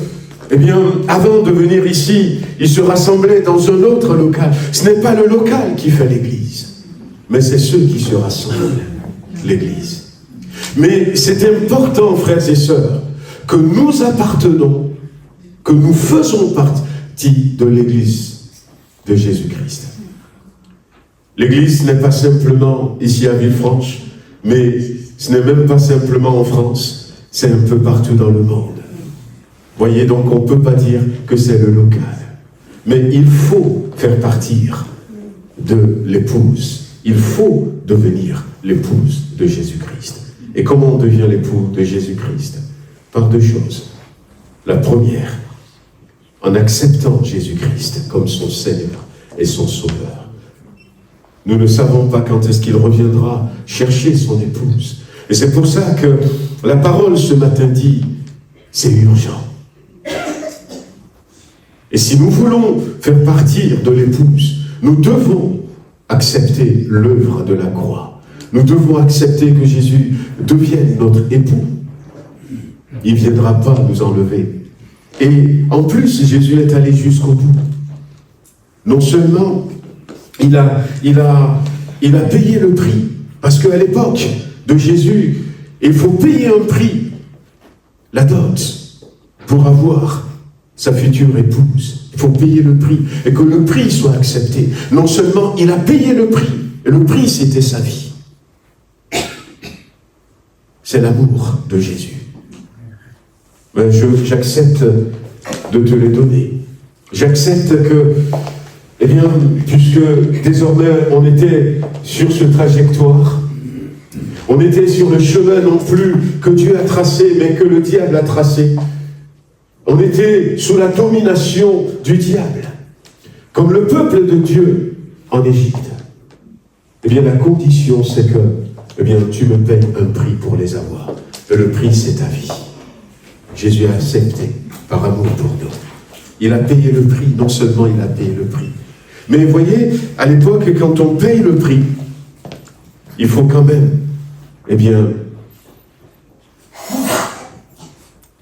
avant de venir ici, ils se rassemblaient dans un autre local. Ce n'est pas le local qui fait l'église, mais c'est ceux qui se rassemblent, l'église. Mais c'est important, frères et sœurs, que nous appartenons, que nous faisons partie de l'église de Jésus-Christ. L'église n'est pas simplement ici à Villefranche, mais ce n'est même pas simplement en France, c'est un peu partout dans le monde. Voyez, donc on ne peut pas dire que c'est le local. Mais il faut faire partir de l'épouse. Il faut devenir l'épouse de Jésus-Christ. Et comment on devient l'époux de Jésus-Christ? Par 2 choses. La première, en acceptant Jésus-Christ comme son Seigneur et son Sauveur. Nous ne savons pas quand est-ce qu'il reviendra chercher son épouse. Et c'est pour ça que la parole ce matin dit, c'est urgent. Et si nous voulons faire partir de l'épouse, nous devons accepter l'œuvre de la croix. Nous devons accepter que Jésus devienne notre époux. Il ne viendra pas nous enlever. Et en plus, Jésus est allé jusqu'au bout. Non seulement il a payé le prix, parce qu'à l'époque de Jésus, il faut payer un prix, la dot, pour avoir sa future épouse. Il faut payer le prix, et que le prix soit accepté. Non seulement il a payé le prix, et le prix c'était sa vie. C'est l'amour de Jésus. Mais j'accepte de te les donner. J'accepte que, puisque désormais on était sur ce trajectoire, on était sur le chemin non plus que Dieu a tracé, mais que le diable a tracé. On était sous la domination du diable, comme le peuple de Dieu en Égypte. La condition c'est que, tu me payes un prix pour les avoir. Et le prix c'est ta vie. Jésus a accepté par amour pour nous. Il a payé le prix, non seulement il a payé le prix. Mais voyez, à l'époque, quand on paye le prix, il faut quand même,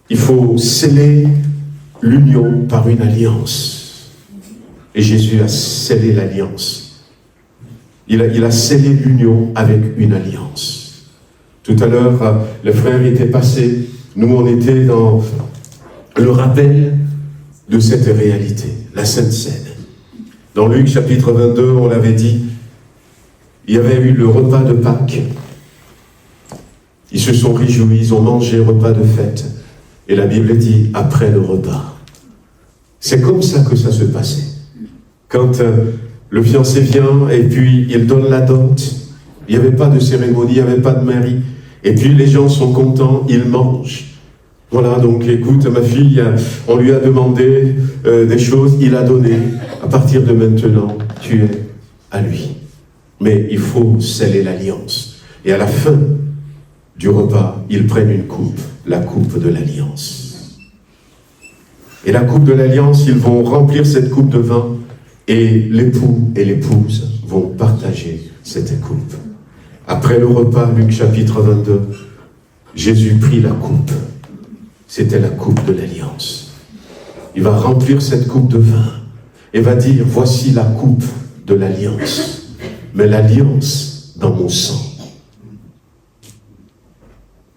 il faut sceller l'union par une alliance. Et Jésus a scellé l'alliance. Il a scellé l'union avec une alliance. Tout à l'heure, le frère était passé. Nous, on était dans le rappel de cette réalité, la Sainte Seine. Dans Luc chapitre 22, on l'avait dit, il y avait eu le repas de Pâques. Ils se sont réjouis, ils ont mangé repas de fête. Et la Bible dit, après le repas. C'est comme ça que ça se passait. Quand le fiancé vient et puis il donne la dot, il n'y avait pas de cérémonie, il n'y avait pas de mairie. Et puis les gens sont contents, ils mangent. Voilà, donc écoute, ma fille, on lui a demandé des choses, il a donné. À partir de maintenant, tu es à lui. Mais il faut sceller l'alliance. Et à la fin du repas, ils prennent une coupe, la coupe de l'alliance. Et la coupe de l'alliance, ils vont remplir cette coupe de vin et l'époux et l'épouse vont partager cette coupe. Après le repas, Luc chapitre 22, Jésus prit la coupe. C'était la coupe de l'alliance. Il va remplir cette coupe de vin et va dire, voici la coupe de l'alliance, mais l'alliance dans mon sang.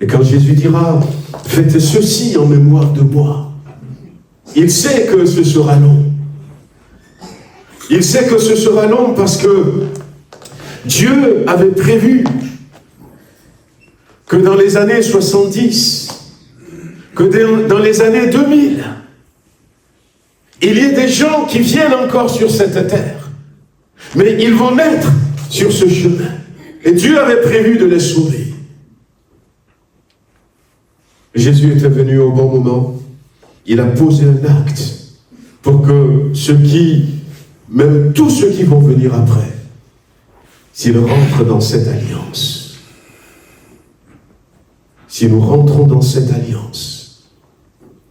Et quand Jésus dira, faites ceci en mémoire de moi, il sait que ce sera long. Il sait que ce sera long parce que Dieu avait prévu que dans les années 70, que dans les années 2000, il y ait des gens qui viennent encore sur cette terre, mais ils vont naître sur ce chemin. Et Dieu avait prévu de les sauver. Jésus était venu au bon moment. Il a posé un acte pour que tous ceux qui vont venir après, s'il rentre dans cette alliance. Si nous rentrons dans cette alliance.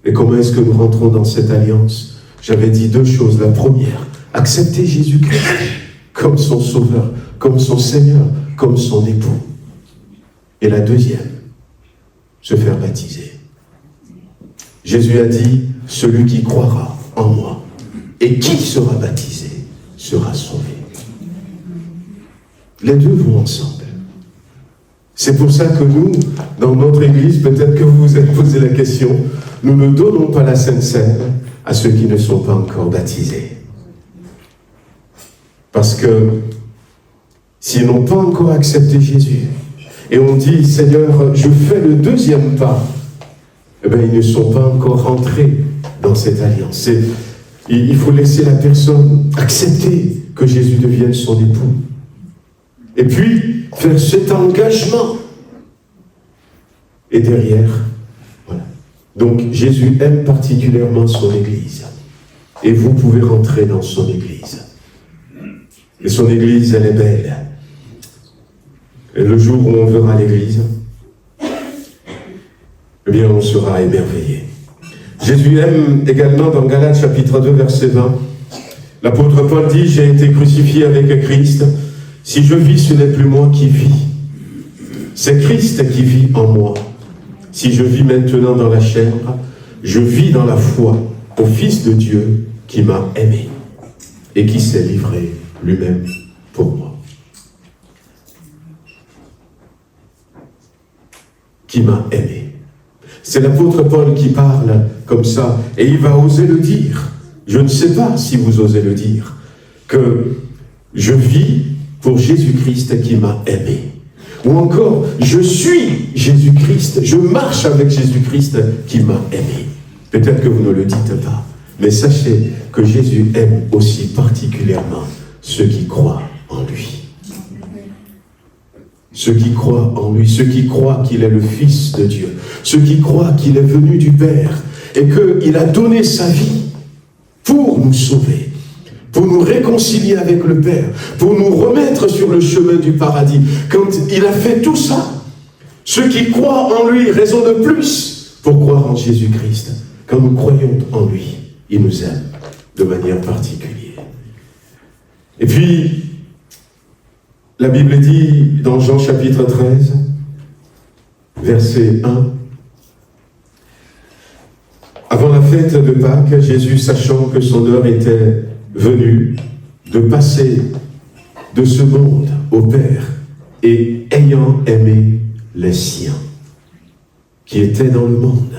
Et comment est-ce que nous rentrons dans cette alliance? J'avais dit deux choses. La première, accepter Jésus-Christ comme son sauveur, comme son Seigneur, comme son époux. Et la deuxième, se faire baptiser. Jésus a dit, celui qui croira en moi et qui sera baptisé sera sauvé. Les deux vont ensemble. C'est pour ça que nous, dans notre église, peut-être que vous vous êtes posé la question, nous ne donnons pas la Sainte Seine à ceux qui ne sont pas encore baptisés. Parce que s'ils n'ont pas encore accepté Jésus, et on dit, Seigneur, je fais le deuxième pas, eh bien, ils ne sont pas encore rentrés dans cette alliance. Il faut laisser la personne accepter que Jésus devienne son époux. Et puis, faire cet engagement. Et derrière, voilà. Donc, Jésus aime particulièrement son Église. Et vous pouvez rentrer dans son Église. Et son Église, elle est belle. Et le jour où on verra l'Église, eh bien, on sera émerveillé. Jésus aime également dans Galates chapitre 2, verset 20. L'apôtre Paul dit, j'ai été crucifié avec Christ. Si je vis, ce n'est plus moi qui vis. C'est Christ qui vit en moi. Si je vis maintenant dans la chair, je vis dans la foi au Fils de Dieu qui m'a aimé et qui s'est livré lui-même pour moi. Qui m'a aimé. C'est l'apôtre Paul qui parle comme ça, et il va oser le dire. Je ne sais pas si vous osez le dire, que je vis pour Jésus-Christ qui m'a aimé. Ou encore, je suis Jésus-Christ, je marche avec Jésus-Christ qui m'a aimé. Peut-être que vous ne le dites pas, mais sachez que Jésus aime aussi particulièrement ceux qui croient en lui. Ceux qui croient en lui, ceux qui croient qu'il est le Fils de Dieu, ceux qui croient qu'il est venu du Père et qu'il a donné sa vie pour nous sauver, pour nous réconcilier avec le Père, pour nous remettre sur le chemin du paradis. Quand il a fait tout ça, ceux qui croient en lui, raison de plus pour croire en Jésus-Christ. Quand nous croyons en lui, il nous aime de manière particulière. Et puis, la Bible dit dans Jean chapitre 13, verset 1, avant la fête de Pâques, Jésus, sachant que son heure était venue de passer de ce monde au Père, et ayant aimé les siens qui étaient dans le monde,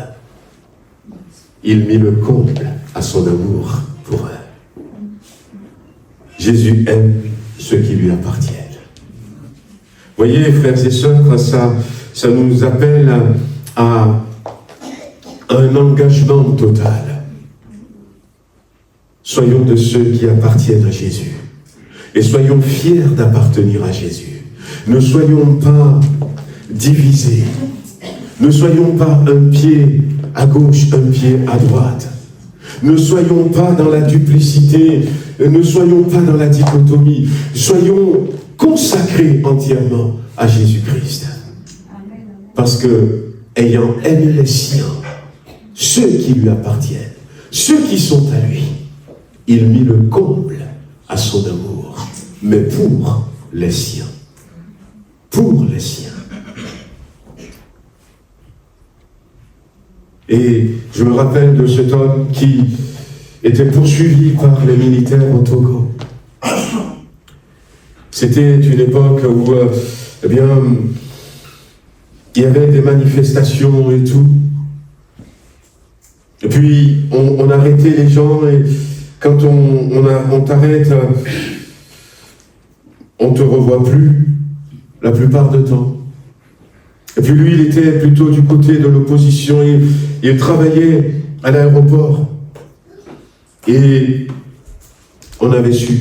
il mit le comble à son amour pour eux. Jésus aime ceux qui lui appartiennent. Voyez, frères et sœurs, ça nous appelle à un engagement total. Soyons de ceux qui appartiennent à Jésus. Et soyons fiers d'appartenir à Jésus. Ne soyons pas divisés. Ne soyons pas un pied à gauche, un pied à droite. Ne soyons pas dans la duplicité. Ne soyons pas dans la dichotomie. Soyons consacrés entièrement à Jésus-Christ. Parce que, ayant aimé les siens, ceux qui lui appartiennent, ceux qui sont à lui, il mit le comble à son amour, mais pour les siens. Pour les siens. Et je me rappelle de cet homme qui était poursuivi par les militaires au Togo. C'était une époque où, eh bien, il y avait des manifestations et tout. Et puis, on arrêtait les gens, et quand on t'arrête, on ne te revoit plus, la plupart du temps. Et puis lui, il était plutôt du côté de l'opposition, il travaillait à l'aéroport. Et on avait su.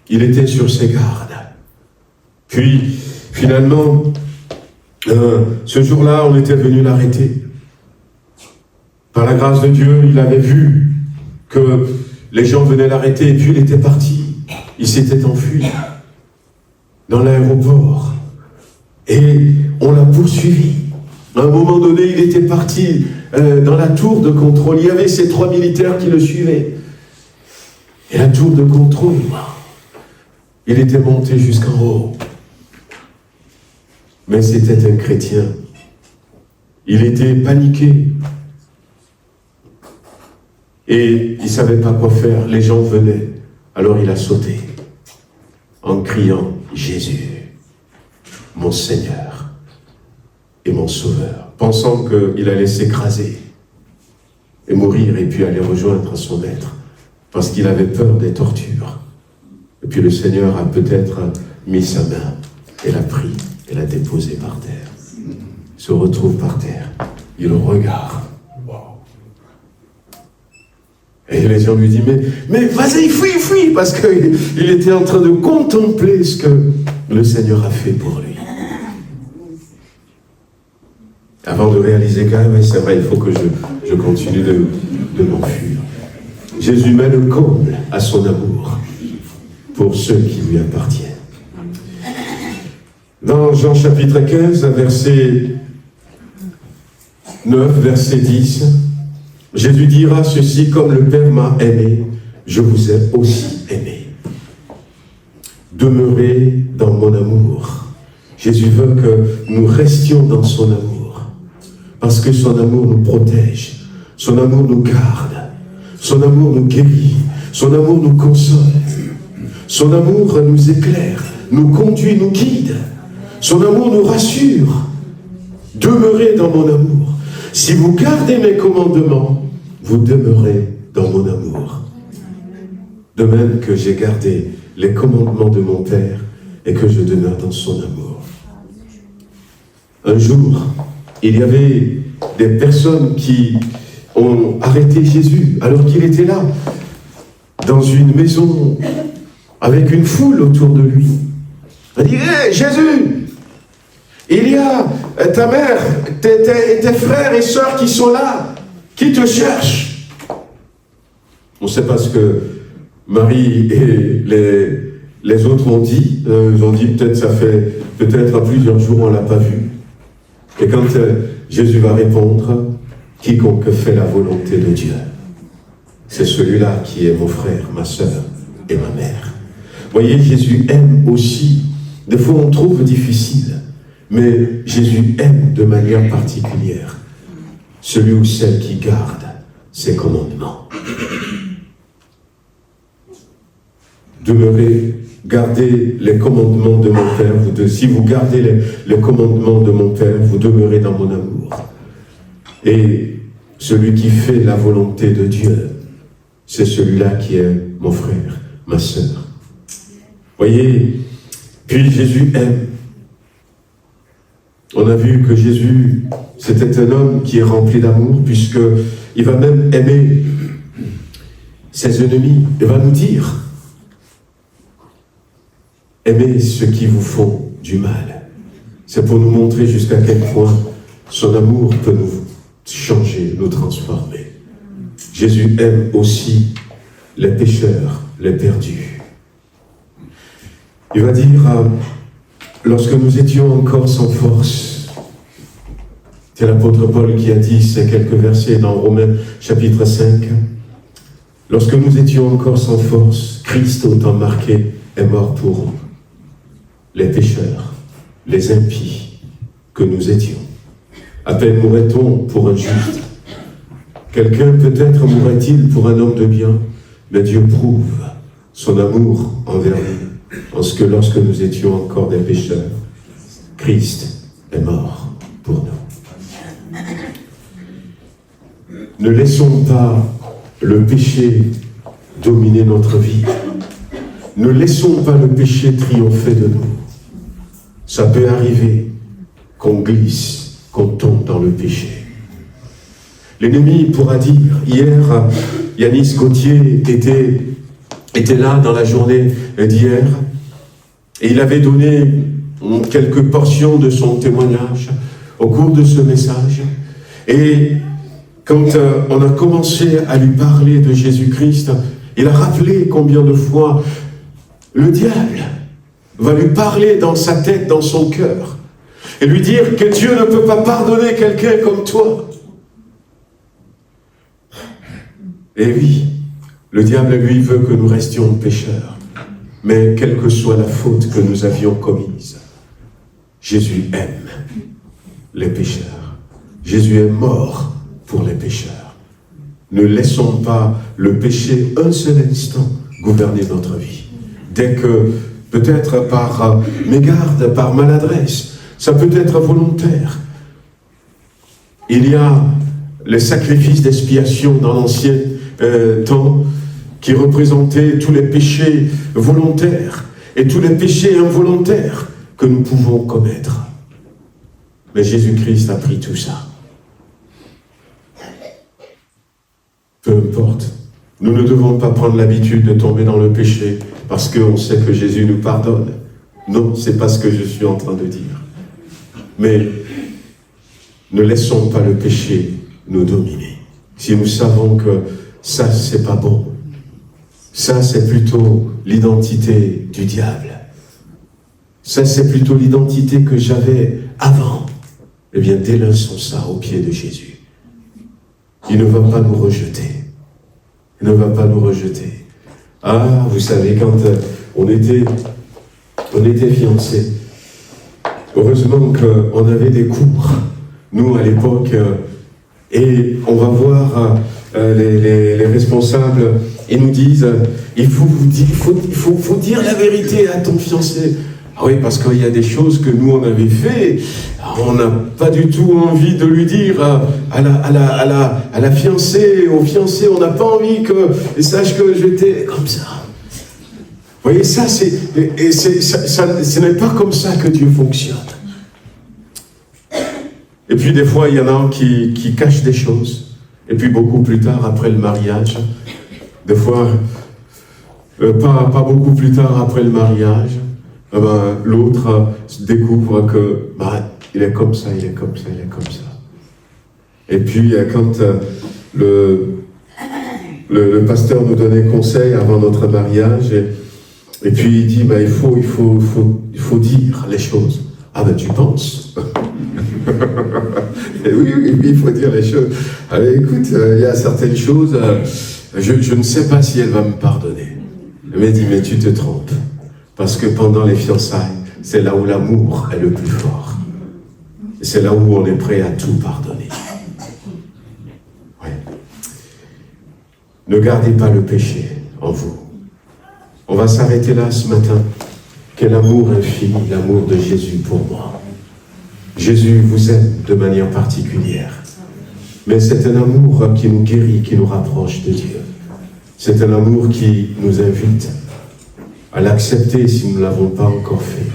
Il était sur ses gardes. Puis, finalement, ce jour-là, on était venu l'arrêter. Par la grâce de Dieu, il avait vu que les gens venaient l'arrêter, et puis il était parti. Il s'était enfui. dans l'aéroport et on l'a poursuivi. À un moment donné, il était parti dans la tour de contrôle. Il y avait ces 3 militaires qui le suivaient. Et la tour de contrôle, il était monté jusqu'en haut. Mais c'était un chrétien. Il était paniqué. Et il ne savait pas quoi faire. Les gens venaient. Alors il a sauté en criant « Jésus, mon Seigneur et mon Sauveur », pensant qu'il allait s'écraser et mourir et puis aller rejoindre son maître, parce qu'il avait peur des tortures. Et puis le Seigneur a peut-être mis sa main et l'a pris et l'a déposé par terre. Il se retrouve par terre. Il regarde. Et les gens lui disent, mais vas-y, fuis, parce qu'il était en train de contempler ce que le Seigneur a fait pour lui. Avant de réaliser que, oui, c'est vrai, il faut que je continue de m'enfuir. Jésus met le comble à son amour pour ceux qui lui appartiennent. Dans Jean chapitre 15, verset 9, verset 10, Jésus dira ceci: comme le Père m'a aimé, je vous ai aussi aimé. Demeurez dans mon amour. Jésus veut que nous restions dans son amour, parce que son amour nous protège, son amour nous garde, son amour nous guérit, son amour nous console, son amour nous éclaire, nous conduit, nous guide, son amour nous rassure. Demeurez dans mon amour. Si vous gardez mes commandements, vous demeurez dans mon amour. De même que j'ai gardé les commandements de mon Père et que je demeure dans son amour. Un jour, il y avait des personnes qui ont arrêté Jésus alors qu'il était là, dans une maison, avec une foule autour de lui. On dit: hey, Jésus, il y a ta mère, tes frères et sœurs qui sont là, qui te cherchent. On ne sait pas ce que Marie et les autres ont dit. Ils ont dit, peut-être ça fait peut-être plusieurs jours on ne l'a pas vu. Et quand Jésus va répondre, quiconque fait la volonté de Dieu, c'est celui-là qui est mon frère, ma sœur et ma mère. Voyez, Jésus aime aussi. Des fois on trouve difficile, mais Jésus aime de manière particulière celui ou celle qui garde ses commandements. Demeurez, gardez les commandements de mon Père. Si vous gardez les commandements de mon Père, vous demeurez dans mon amour. Et celui qui fait la volonté de Dieu, c'est celui-là qui est mon frère, ma sœur. Voyez, puis Jésus aime. On a vu que Jésus, c'était un homme qui est rempli d'amour, puisqu'il va même aimer ses ennemis. Il va nous dire: aimez ceux qui vous font du mal. C'est pour nous montrer jusqu'à quel point son amour peut nous changer, nous transformer. Jésus aime aussi les pécheurs, les perdus. Il va dire, lorsque nous étions encore sans force, c'est l'apôtre Paul qui a dit ces quelques versets dans Romains chapitre 5, lorsque nous étions encore sans force, Christ, au temps marqué, est mort pour nous, les pécheurs, les impies que nous étions. À peine mourrait-on pour un juste. Quelqu'un peut-être mourrait-il pour un homme de bien, mais Dieu prouve son amour envers nous, en ce que lorsque nous étions encore des pécheurs, Christ est mort pour nous. Ne laissons pas le péché dominer notre vie. Ne laissons pas le péché triompher de nous. Ça peut arriver qu'on glisse, qu'on tombe dans le péché. L'ennemi pourra dire, hier, Yanis Gauthier était là dans la journée d'hier, et il avait donné quelques portions de son témoignage au cours de ce message. Et quand on a commencé à lui parler de Jésus-Christ, il a rappelé combien de fois le diable va lui parler dans sa tête, dans son cœur, et lui dire que Dieu ne peut pas pardonner quelqu'un comme toi. Et oui, le diable, lui, veut que nous restions pécheurs. Mais quelle que soit la faute que nous avions commise, Jésus aime les pécheurs. Jésus est mort pour les pécheurs. Ne laissons pas le péché un seul instant gouverner notre vie. Dès que, peut-être par mégarde, par maladresse, ça peut être volontaire. Il y a les sacrifices d'expiation dans l'ancien temps qui représentaient tous les péchés volontaires et tous les péchés involontaires que nous pouvons commettre. Mais Jésus-Christ a pris tout ça. Peu importe. Nous ne devons pas prendre l'habitude de tomber dans le péché parce qu'on sait que Jésus nous pardonne. Non, c'est pas ce que je suis en train de dire. Mais ne laissons pas le péché nous dominer. Si nous savons que ça, c'est pas bon, ça, c'est plutôt l'identité du diable. Ça, c'est plutôt l'identité que j'avais avant. Eh bien, délaissons ça au pied de Jésus. Il ne va pas nous rejeter. Il ne va pas nous rejeter. Ah, vous savez, quand on était fiancés, heureusement qu'on avait des cours, nous, à l'époque, et on va voir les responsables, ils nous disent, il faut dire la vérité à ton fiancé. Ah oui, parce qu'il y a des choses que nous, on avait fait, on n'a pas du tout envie de lui dire à la fiancée, au fiancé, on n'a pas envie qu'il sache que j'étais comme ça. Vous voyez, ça, ce n'est pas comme ça que Dieu fonctionne. Et puis des fois, il y en a qui cachent des choses. Et puis beaucoup plus tard, après le mariage, des fois, pas beaucoup plus tard après le mariage, l'autre découvre que il est comme ça, il est comme ça, il est comme ça. Et puis quand le pasteur nous donnait conseil avant notre mariage, et puis il dit il faut dire les choses. Ah ben tu penses? Et oui, il faut dire les choses. Allez, écoute, il y a certaines choses, je ne sais pas si elle va me pardonner. Elle m'a dit, mais tu te trompes. Parce que pendant les fiançailles, c'est là où l'amour est le plus fort. C'est là où on est prêt à tout pardonner. Ouais. Ne gardez pas le péché en vous. On va s'arrêter là ce matin. Quel amour infini, l'amour de Jésus pour moi. Jésus vous aime de manière particulière. Mais c'est un amour qui nous guérit, qui nous rapproche de Dieu. C'est un amour qui nous invite à l'accepter si nous ne l'avons pas encore fait,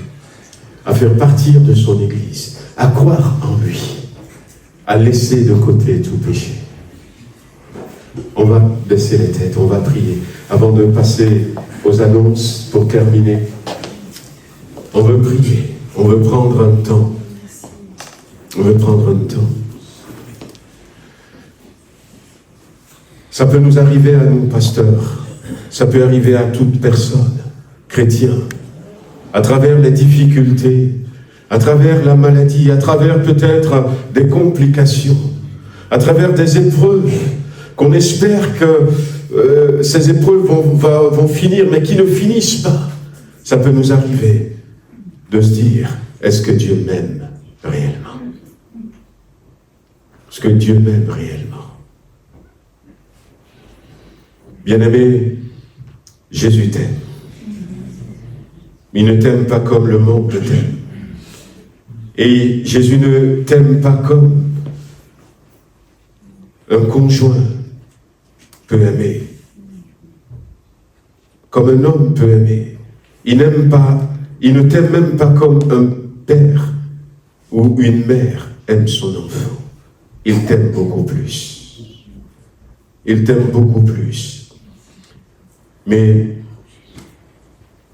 à faire partir de son Église, à croire en lui, à laisser de côté tout péché. On va baisser les têtes, on va prier. Avant de passer aux annonces pour terminer, on veut prier, on veut prendre un temps. On veut prendre un temps. Ça peut nous arriver à nous, pasteurs. Ça peut arriver à toute personne, chrétien, à travers les difficultés, à travers la maladie, à travers peut-être des complications, à travers des épreuves, qu'on espère que ces épreuves vont finir, mais qui ne finissent pas. Ça peut nous arriver de se dire, est-ce que Dieu m'aime réellement? Est-ce que Dieu m'aime réellement? Bien-aimé, Jésus t'aime. Il ne t'aime pas comme le monde t'aime. Et Jésus ne t'aime pas comme un conjoint peut aimer, comme un homme peut aimer. Il ne t'aime même pas comme un père ou une mère aime son enfant. Il t'aime beaucoup plus. Il t'aime beaucoup plus. Mais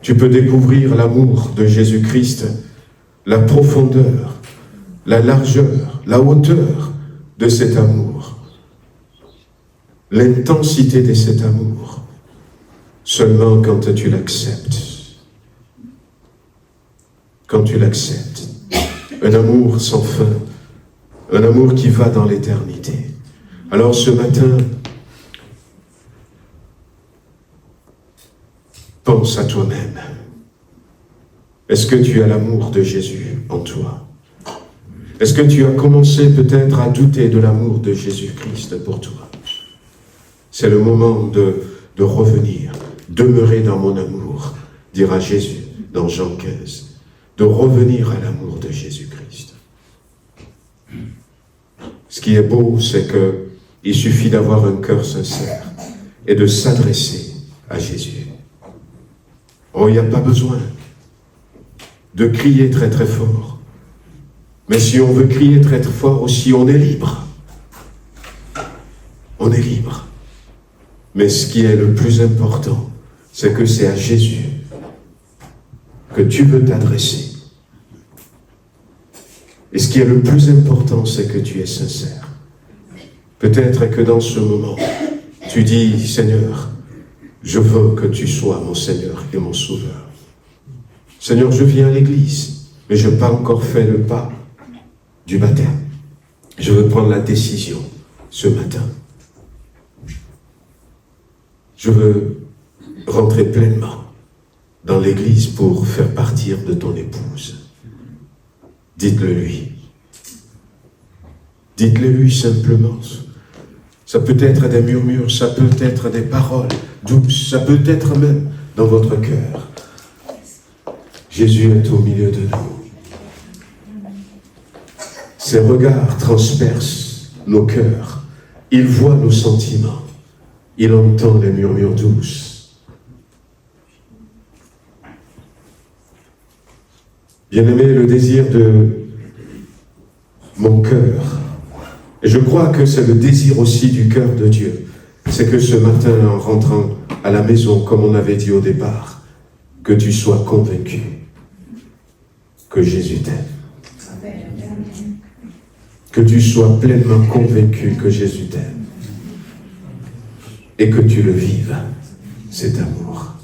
tu peux découvrir l'amour de Jésus-Christ, la profondeur, la largeur, la hauteur de cet amour, l'intensité de cet amour, seulement quand tu l'acceptes. quand tu l'acceptes. Un amour sans fin, un amour qui va dans l'éternité. Alors ce matin, pense à toi-même. Est-ce que tu as l'amour de Jésus en toi? Est-ce que tu as commencé peut-être à douter de l'amour de Jésus-Christ pour toi? C'est le moment de revenir, demeurer dans mon amour, dira Jésus dans Jean 15, de revenir à l'amour de Jésus-Christ. Ce qui est beau, c'est qu'il suffit d'avoir un cœur sincère et de s'adresser à Jésus. Oh, il n'y a pas besoin de crier très très fort. Mais si on veut crier très très fort aussi, on est libre. On est libre. Mais ce qui est le plus important, c'est que c'est à Jésus que tu veux t'adresser. Et ce qui est le plus important, c'est que tu es sincère. Peut-être que dans ce moment, tu dis, Seigneur, je veux que tu sois mon Seigneur et mon Sauveur. Seigneur, je viens à l'église, mais je n'ai pas encore fait le pas du baptême. Je veux prendre la décision ce matin. Je veux rentrer pleinement dans l'église pour faire partir de ton épouse. Dites-le lui. Dites-le lui simplement. Ça peut être des murmures, ça peut être des paroles douces, ça peut être même dans votre cœur. Jésus est au milieu de nous. Ses regards transpercent nos cœurs. Il voit nos sentiments. Il entend les murmures douces. Bien-aimé, le désir de mon cœur, et je crois que c'est le désir aussi du cœur de Dieu, c'est que ce matin, en rentrant à la maison, comme on avait dit au départ, que tu sois convaincu que Jésus t'aime. Que tu sois pleinement convaincu que Jésus t'aime. Et que tu le vives, cet amour.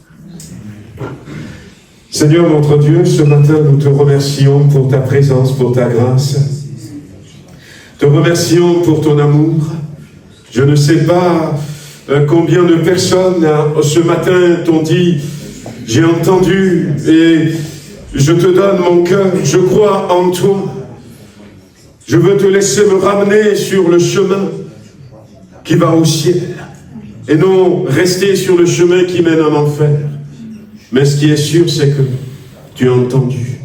Seigneur notre Dieu, ce matin nous te remercions pour ta présence, pour ta grâce. Te remercions pour ton amour. Je ne sais pas combien de personnes ce matin t'ont dit, j'ai entendu et je te donne mon cœur, je crois en toi. Je veux te laisser me ramener sur le chemin qui va au ciel. Et non rester sur le chemin qui mène en enfer. Mais ce qui est sûr, c'est que tu as entendu.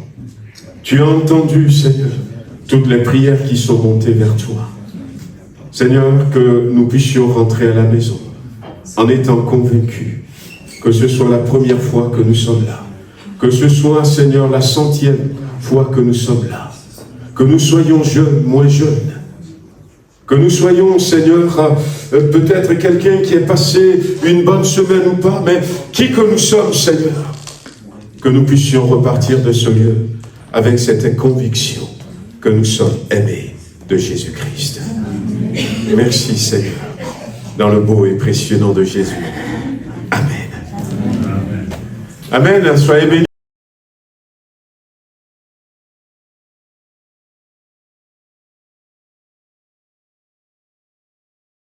Tu as entendu, Seigneur, toutes les prières qui sont montées vers toi. Seigneur, que nous puissions rentrer à la maison en étant convaincus que ce soit la première fois que nous sommes là. Que ce soit, Seigneur, la 100e fois que nous sommes là. Que nous soyons jeunes, moins jeunes. Que nous soyons, Seigneur, peut-être quelqu'un qui est passé une bonne semaine ou pas, mais qui que nous sommes, Seigneur, que nous puissions repartir de ce lieu avec cette conviction que nous sommes aimés de Jésus-Christ. Merci, Seigneur, dans le beau et précieux nom de Jésus. Amen. Amen. Soyez bénis.